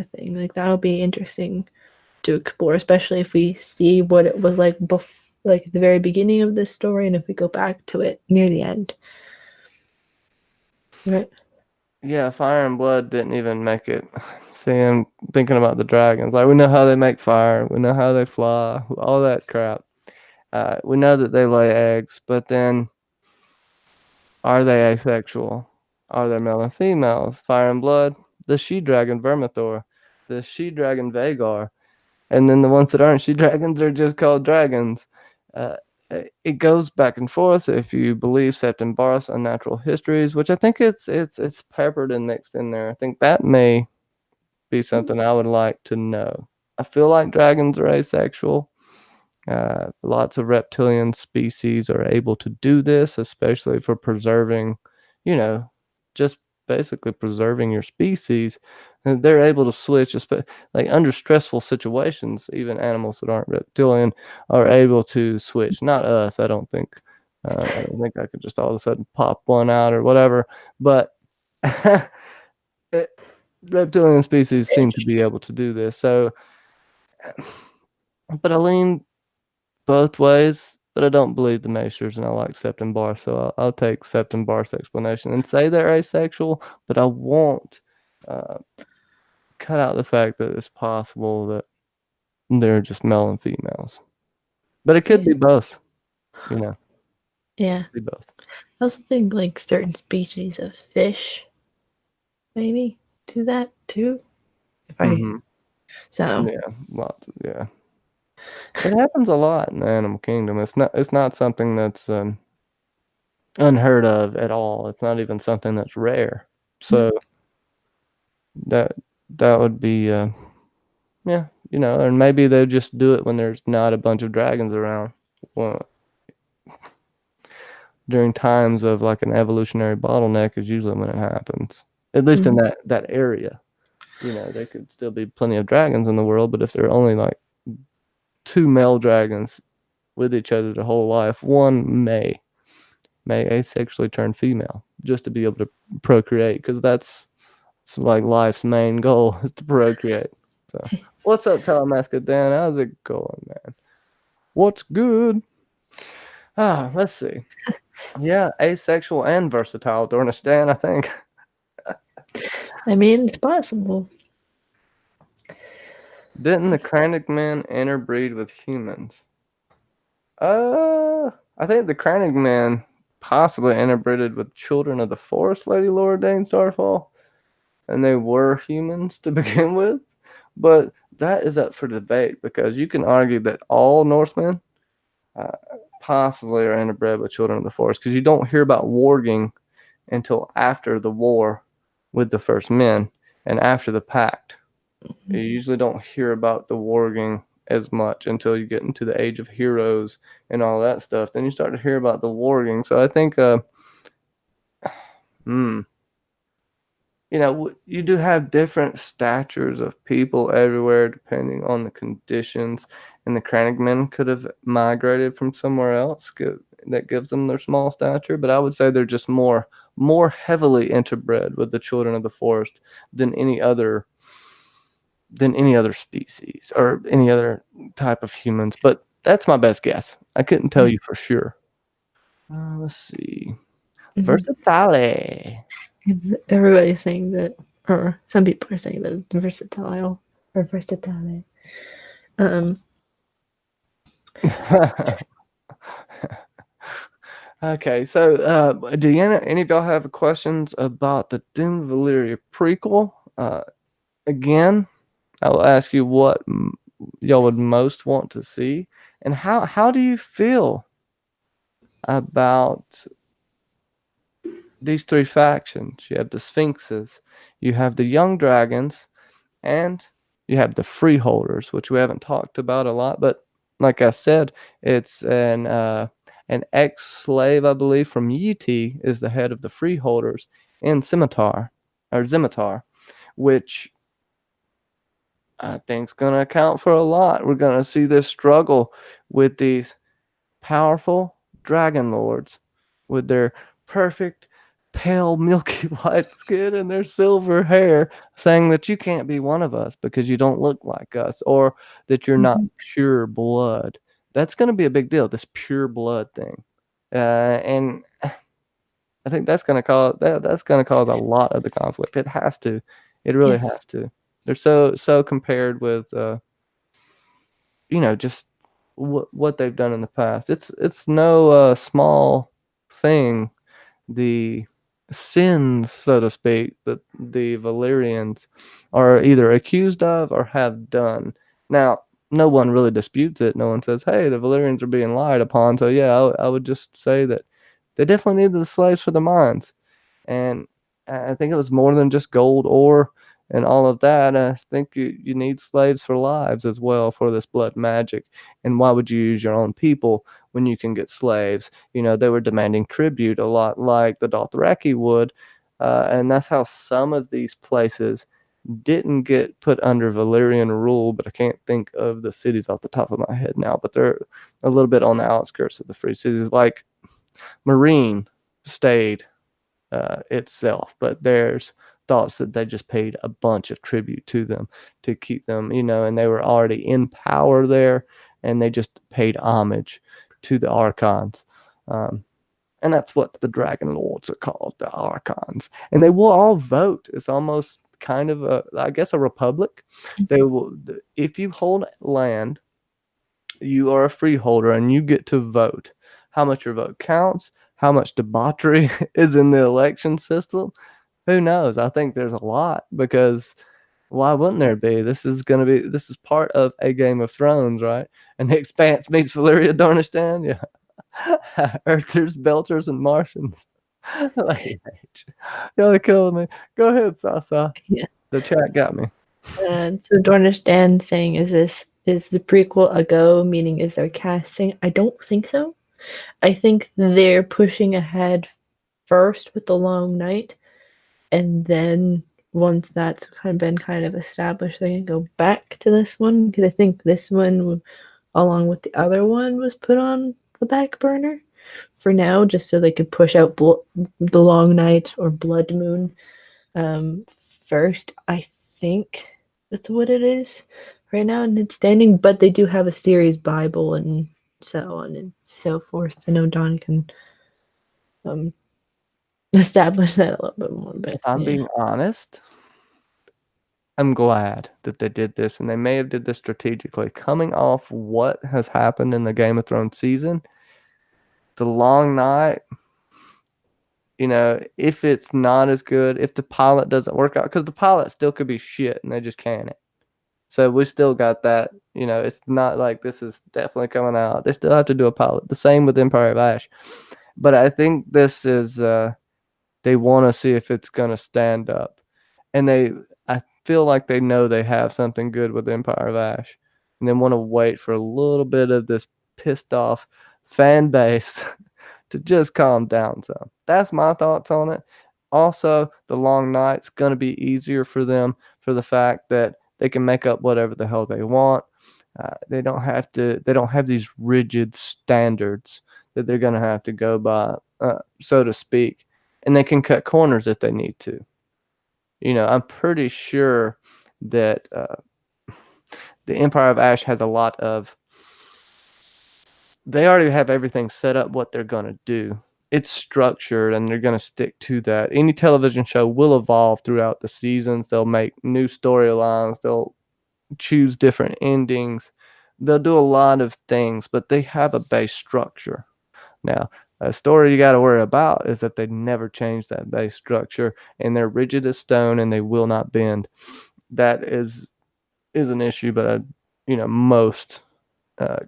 of thing. Like that'll be interesting to explore, especially if we see what it was like like at the very beginning of this story, and if we go back to it near the end. Right. Yeah, Fire and Blood didn't even make it. See, I'm thinking about the dragons. Like, we know how they make fire, we know how they fly, all that crap. We know that they lay eggs, but then are they asexual? Are they male and female? Fire and Blood, the she dragon Vermithor, the she dragon Vagar, and then the ones that aren't she dragons are just called dragons. Uh, it goes back and forth if you believe Septembar's unnatural histories, which I think it's peppered and mixed in there. I think that may be something I would like to know. I feel like dragons are asexual. Lots of reptilian species are able to do this, especially for preserving, you know, just basically preserving your species. And they're able to switch, like under stressful situations. Even animals that aren't reptilian are able to switch. Not us, I don't think. I don't think I could just all of a sudden pop one out or whatever. But it, reptilian species seem to be able to do this. So, but I lean both ways, but I don't believe the Maesters, and I like Septon Bar, so I'll take Septon Bar's explanation and say they're asexual, but I won't cut out the fact that it's possible that they're just male and females. But it could be both, you know. Yeah. Be both. I also think like certain species of fish maybe do that too. So Yeah, lots. Yeah, it happens a lot in the animal kingdom. It's not something that's unheard of at all. It's not even something that's rare. So that that would be yeah, you know, and maybe they just do it when there's not a bunch of dragons around. Well, during times of like an evolutionary bottleneck is usually when it happens. At least in that area. You know, there could still be plenty of dragons in the world, but if there are only like two male dragons with each other their whole life, one may asexually turn female just to be able to procreate, because it's like life's main goal is to procreate. So, what's up, Telemasca Dan? How's it going, man? What's good? Let's see. Yeah, asexual and versatile, Dornish Dan, I think. I mean, it's possible. Didn't the Kranich men interbreed with humans? I think the Kranich men possibly interbreeded with children of the forest, Lady Laura Dane Starfall, and they were humans to begin with. But that is up for debate, because you can argue that all Norsemen possibly are interbred with children of the forest, because you don't hear about warging until after the war with the first men and after the pact. You usually don't hear about the warging as much until you get into the Age of Heroes and all that stuff. Then you start to hear about the warging. So I think, you know, you do have different statures of people everywhere depending on the conditions. And the Kranich men could have migrated from somewhere else that gives them their small stature. But I would say they're just more heavily interbred with the children of the forest than any other species or any other type of humans. But that's my best guess. I couldn't tell you for sure. Let's see. Versatile. Everybody's saying that, or some people are saying that it's versatile or versatile. Okay, so do any of y'all have questions about the Doom of Valyria prequel? Again, I will ask you what y'all would most want to see, and how do you feel about these three factions? You have the Sphinxes, you have the Young Dragons, and you have the Freeholders, which we haven't talked about a lot. But like I said, it's an ex-slave, I believe, from Yeti is the head of the Freeholders in Zimitar, which I think is going to account for a lot. We're going to see this struggle with these powerful dragon lords with their perfect pale milky white skin and their silver hair, saying that you can't be one of us because you don't look like us, or that you're not pure blood. That's going to be a big deal, this pure blood thing. And I think that's going to cause a lot of the conflict. It has to. It really has to. They're so compared with just what they've done in the past. It's no small thing, the sins, so to speak, that the Valyrians are either accused of or have done. Now, no one really disputes it. No one says, hey, the Valyrians are being lied upon. So yeah, I would just say that they definitely needed the slaves for the mines. And I think it was more than just gold ore. and all of that. I think you need slaves for lives as well for this blood magic. And why would you use your own people when you can get slaves? They were demanding tribute a lot like the Dothraki would, and that's how some of these places didn't get put under Valyrian rule, but I can't think of the cities off the top of my head now, but they're a little bit on the outskirts of the free cities. Like Marine stayed itself, but there's thoughts that they just paid a bunch of tribute to them to keep them, and they were already in power there, and they just paid homage to the archons. And that's what the Dragon Lords are called, the archons. And they will all vote. It's almost kind of I guess a republic. They will, if you hold land, you are a freeholder and you get to vote. How much your vote counts, how much debauchery is in the election system, who knows? I think there's a lot, because why wouldn't there be? This is part of a Game of Thrones, right? And the Expanse meets Valyria, Dornish Dan, yeah. Earthers, Belters, and Martians. Y'all killing me. Go ahead, Sasa. Yeah. The chat got me. So Dornish Dan saying, is the prequel a go? Meaning, is there casting? I don't think so. I think they're pushing ahead first with the Long Night, and then once that's been established, they can go back to this one, because I think this one, along with the other one, was put on the back burner for now, just so they could push out the Long Night or Blood Moon first. I think that's what it is right now, and it's standing. But they do have a series Bible and so on and so forth. I know Don can establish that a little bit more. But if I'm being honest, I'm glad that they did this, and they may have did this strategically. Coming off what has happened in the Game of Thrones season, the Long Night, if it's not as good, if the pilot doesn't work out, because the pilot still could be shit and they just can it. So we still got that. It's not like this is definitely coming out. They still have to do a pilot. The same with Empire of Ash. But I think this is, they want to see if it's going to stand up. And I feel like they know they have something good with Empire of Ash. And they want to wait for a little bit of this pissed off fan base to just calm down some. That's my thoughts on it. Also, the Long Night's going to be easier for them for the fact that they can make up whatever the hell they want. They don't have these rigid standards that they're going to have to go by, so to speak. And they can cut corners if they need to. I'm pretty sure that the Empire of Ash has a lot of... They already have everything set up what they're going to do. It's structured, and they're going to stick to that. Any television show will evolve throughout the seasons. They'll make new storylines. They'll choose different endings. They'll do a lot of things, but they have a base structure. Now, a story you got to worry about is that they never change that base structure, and they're rigid as stone, and they will not bend. That is an issue, but most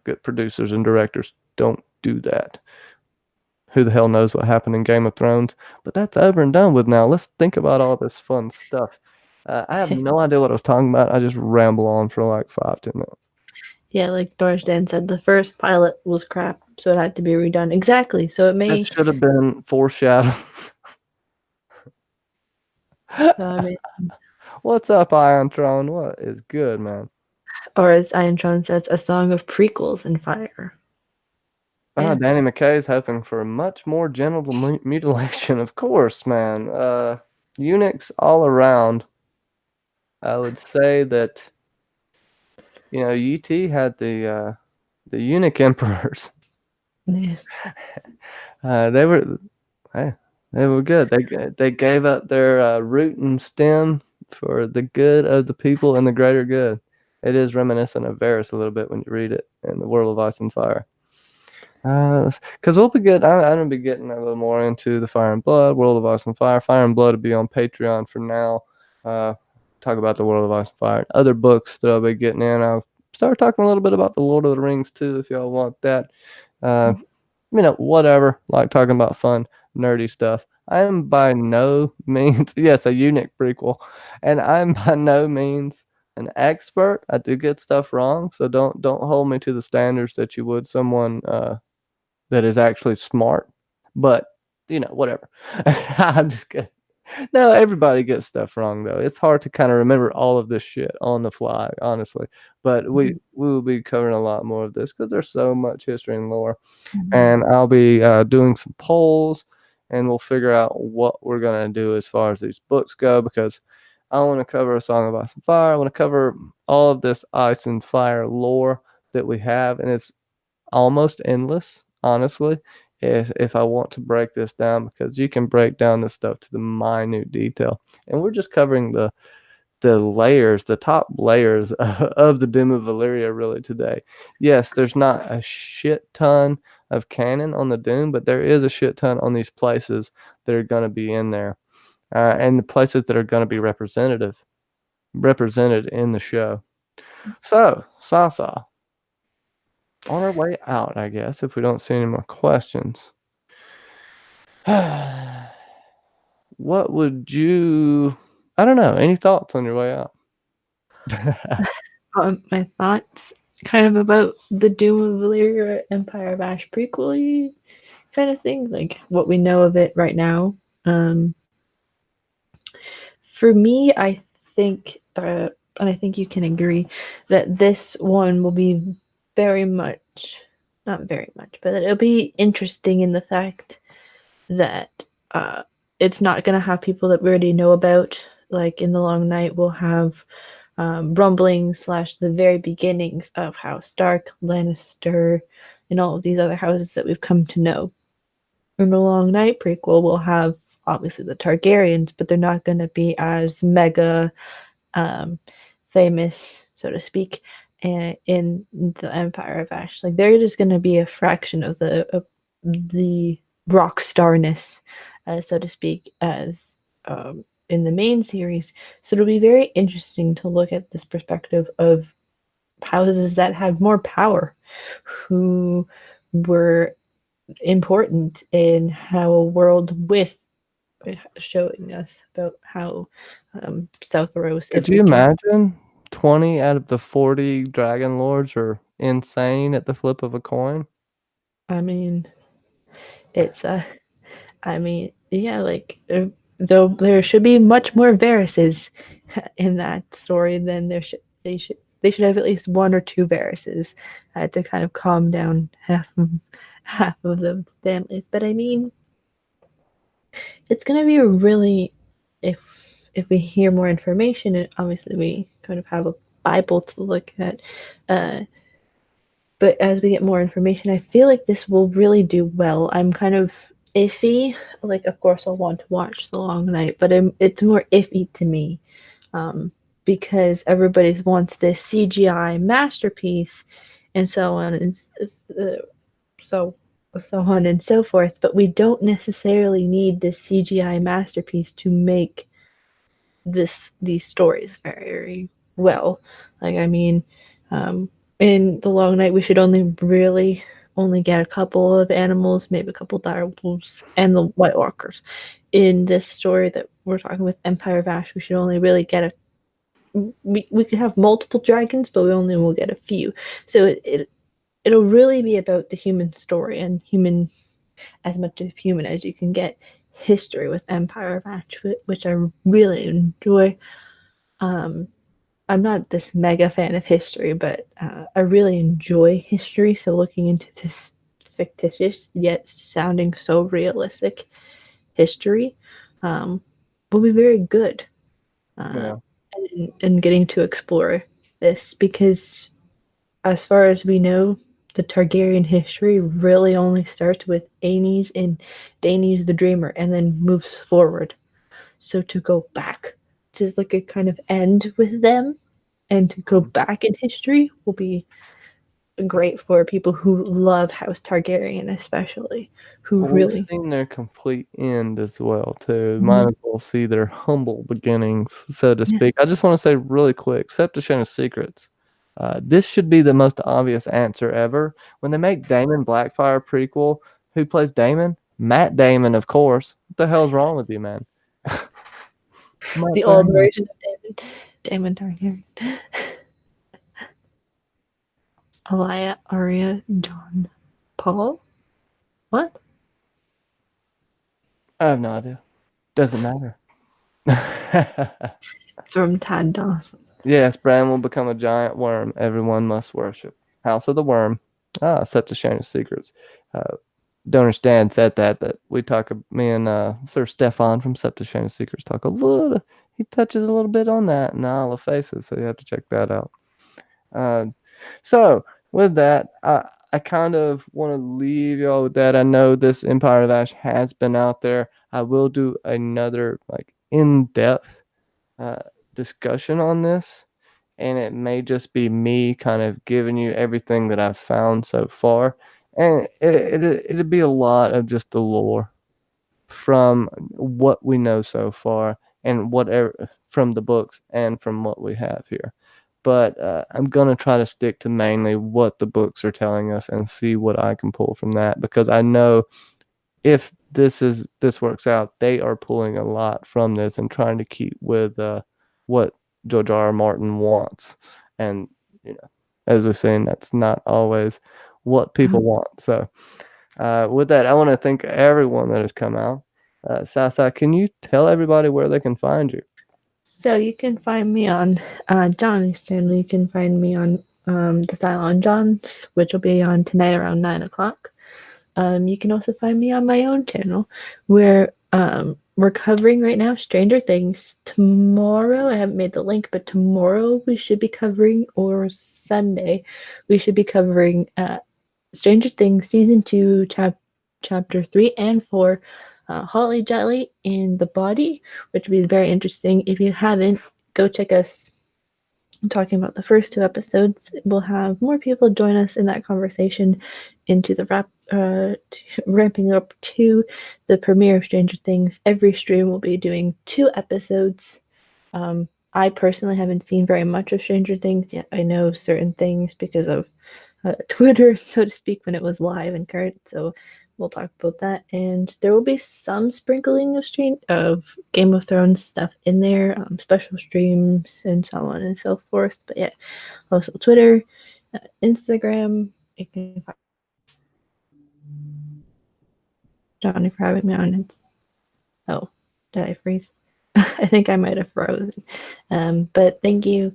good producers and directors don't do that. Who the hell knows what happened in Game of Thrones? But that's over and done with now. Let's think about all this fun stuff. I have no idea what I was talking about. I just ramble on for like 5-10 minutes. Yeah, like Dornish Dan said, the first pilot was crap, so it had to be redone. Exactly. So it may... That should have been foreshadowed. What's up, Iontron? What is good, man? Or as Iontron says, a song of prequels and fire. Yeah. Danny McKay's hoping for much more genital mutilation. Of course, man. Eunuchs all around. I would say that, UT had the eunuch emperors. Yeah. They were good. They gave up their root and stem for the good of the people and the greater good. It is reminiscent of Varys a little bit when you read it in the World of Ice and Fire. Because we'll be good. I'm gonna be getting a little more into the Fire and Blood, World of Ice and Fire. Fire and Blood will be on Patreon for now. Talk about the World of Ice and Fire, other books that I'll be getting in. I'll start talking a little bit about the Lord of the Rings too, if y'all want that. Whatever. Like talking about fun, nerdy stuff. I am by no means yes, a eunuch prequel, and I'm by no means an expert. I do get stuff wrong, so don't hold me to the standards that you would someone that is actually smart. But whatever. I'm just kidding. No, everybody gets stuff wrong though. It's hard to kind of remember all of this shit on the fly, honestly. But we Mhm. will be covering a lot more of this because there's so much history and lore. Mhm. And I'll be doing some polls, and we'll figure out what we're gonna do as far as these books go. Because I want to cover A Song of Ice and Fire. I want to cover all of this Ice and Fire lore that we have, and it's almost endless, honestly, if I want to break this down, because you can break down this stuff to the minute detail. And we're just covering the layers, the top layers of the Doom of Valyria really today. Yes, there's not a shit ton of canon on the Doom, but there is a shit ton on these places that are going to be in there, and the places that are going to be represented in the show. So, Sasa, on our way out, I guess, if we don't see any more questions, what would you? I don't know. Any thoughts on your way out? My thoughts kind of about the Doom of Valyria Empire of Ash prequel kind of thing, like what we know of it right now. For me, I think, and I think you can agree, that this one will be very much, not very much, but it'll be interesting in the fact that it's not going to have people that we already know about. Like in The Long Night, we'll have rumblings / the very beginnings of House Stark, Lannister, and all of these other houses that we've come to know. In The Long Night prequel, we'll have obviously the Targaryens, but they're not going to be as mega um, famous, so to speak, in the Empire of Ash. Like they're just going to be a fraction of the rock starness, so to speak, as in the main series. So it'll be very interesting to look at this perspective of houses that have more power, who were important in how a world with showing us about how South Rose, Could if you we can. imagine 20 out of the 40 Dragon Lords are insane at the flip of a coin? I mean, it's I mean, yeah, like though there should be much more Varys in that story than they should have at least one or two Varys to kind of calm down half of those families. But I mean, it's gonna be a really if we hear more information, and obviously we kind of have a Bible to look at. Uh, but as we get more information, I feel like this will really do well. I'm kind of iffy. Like, of course, I'll want to watch The Long Night, but it's more iffy to me because everybody wants this CGI masterpiece and so on and so so on and so forth. But we don't necessarily need this CGI masterpiece to make these stories very well. Like, I mean, in The Long Night, we should only get a couple of animals, maybe a couple direwolves, and the White Walkers. In this story that we're talking with Empire of Ash, we should only really get we could have multiple dragons, but we only will get a few. So it'll really be about the human story and human, as much of human as you can get, history with Empire of Ash, which I really enjoy. Um, I'm not this mega fan of history, but I really enjoy history. So looking into this fictitious yet sounding so realistic history will be very good. Uh, Yeah. and getting to explore this because, as far as we know, the Targaryen history really only starts with Aenys and Daenys the Dreamer, and then moves forward. So to go back to like a kind of end with them and to go back in history will be great for people who love House Targaryen, especially who Well, we've really. seen their complete end as well, too. Might Mhm. as well see their humble beginnings, so to Yeah. speak. I just want to say really quick, Septuagint Secrets. This should be the most obvious answer ever. When they make Daemon Blackfire prequel, who plays Daemon? Matt Damon, of course. What the hell's wrong with you, man? Matt The old Damon. version of Damon Targaryen. Elia, Arya, John, Paul. What? I have no idea. Doesn't matter. It's from Tad Dawson. Yes, Bran will become a giant worm everyone must worship. House of the Worm. Ah, Septuagint Secrets. Uh, Dornish Dan said that, but we talk, me and Sir Stefan from Septuagint Secrets talk a little, he touches a little bit on that in the Isle of Faces, so you have to check that out. So, with that, I kind of want to leave y'all with that. I know this Empire of Ash has been out there. I will do another, like, in-depth discussion on this, and it may just be me kind of giving you everything that I've found so far, and it'd be a lot of just the lore from what we know so far and whatever from the books and from what we have here. But I'm gonna try to stick to mainly what the books are telling us and see what I can pull from that, because I know if this works out, they are pulling a lot from this and trying to keep with what George R. R. Martin wants. And you know, as we're saying, that's not always what people want. So with that, I want to thank everyone that has come out. Sasa, can you tell everybody where they can find you? So you can find me on John Stanley. You can find me on the Cylon Johns, which will be on tonight around 9 o'clock. You can also find me on my own channel, where we're covering right now Stranger Things. Tomorrow, I haven't made the link, but tomorrow we should be covering, or Sunday, we should be covering Stranger Things Season 2, Chapter 3 and 4, Holly Jolly in the Body, which will be very interesting. If you haven't, go check us talking about the first 2 episodes. We'll have more people join us in that conversation into the ramping up to the premiere of Stranger Things. Every stream will be doing 2 episodes. I personally haven't seen very much of Stranger Things yet. I know certain things because of Twitter, so to speak, when it was live and current. So we'll talk about that, and there will be some sprinkling of Game of Thrones stuff in there, special streams and so on and so forth. But yeah, also Twitter, Instagram. You can find Johnny for having me on. Oh, did I freeze? I think I might have frozen. But thank you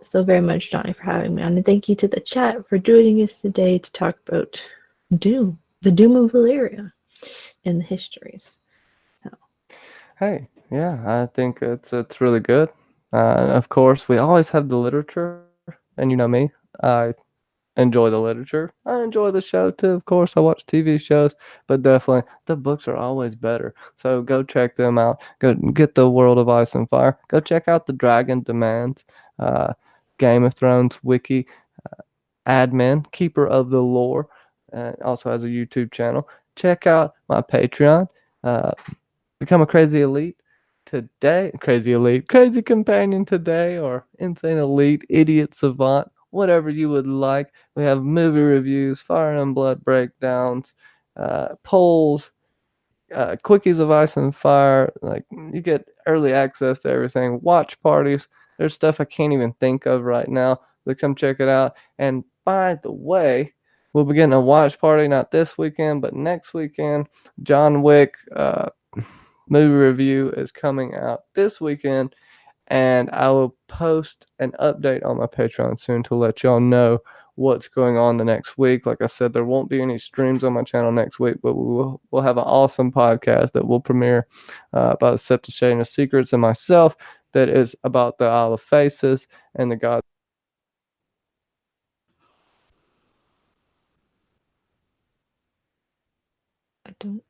so very much, Johnny, for having me on. And thank you to the chat for joining us today to talk about Doom, the Doom of Valyria, and the histories. So. Hey, yeah, I think it's really good. Of course, we always have the literature, and you know me, I enjoy the literature. I enjoy the show too. Of course, I watch TV shows, but definitely the books are always better. So go check them out. Go get the World of Ice and Fire. Go check out the Dragon Demands, uh, Game of Thrones wiki, admin, keeper of the lore. Also has a YouTube channel. Check out my Patreon. Uh, Become a crazy elite today, crazy elite, crazy companion today, or insane elite, idiot savant, whatever you would like. We have movie reviews, Fire and Blood breakdowns, polls, quickies of Ice and Fire. Like, you get early access to everything. Watch parties. There's stuff I can't even think of right now. But come check it out. And by the way, we'll be getting a watch party not this weekend, but next weekend. John Wick movie review is coming out this weekend, and I will post an update on my Patreon soon to let y'all know what's going on the next week. Like I said, there won't be any streams on my channel next week, but we'll have an awesome podcast that will premiere by the Septuagint Secrets and myself, that is about the Isle of Faces and the gods. I don't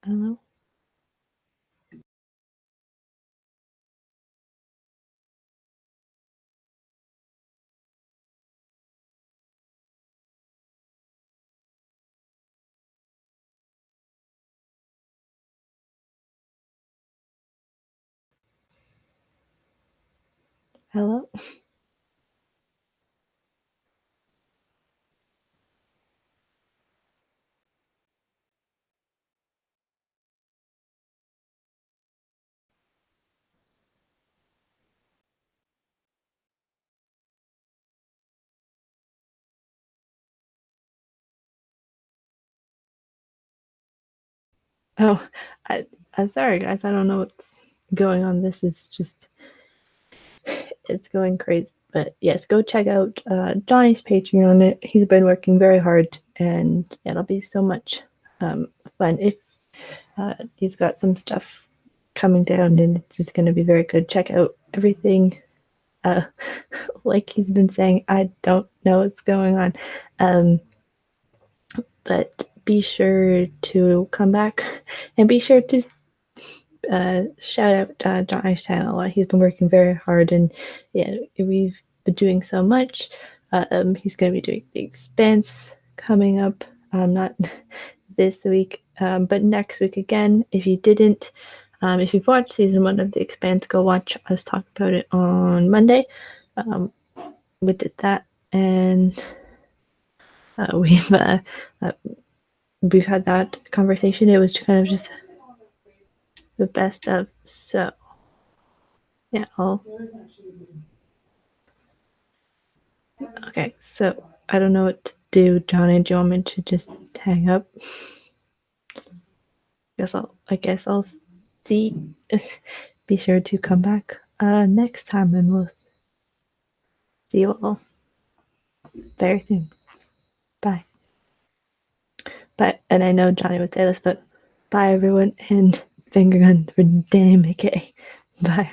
Hello? Hello? Oh, I'm sorry, guys. I don't know what's going on. This is just, it's going crazy. But yes, go check out Johnny's Patreon. He's been working very hard, and it'll be so much fun. If he's got some stuff coming down, and it's just going to be very good. Check out everything. Like he's been saying, I don't know what's going on. But be sure to come back and be sure to shout out Johnny's channel. He's been working very hard, and yeah, we've been doing so much. He's going to be doing The Expanse coming up, not this week, but next week again. If you didn't, if you've watched season 1 of The Expanse, go watch us talk about it on Monday. We did that, and we've had that conversation. It was kind of just the best of. So yeah, okay, so I don't know what to do, Johnny. Do you want me to just hang up? I guess I'll see. Be sure to come back next time, and we'll see you all very soon. Bye. Bye. And I know Johnny would say this, but bye everyone, and finger guns for Danny McKay. Bye.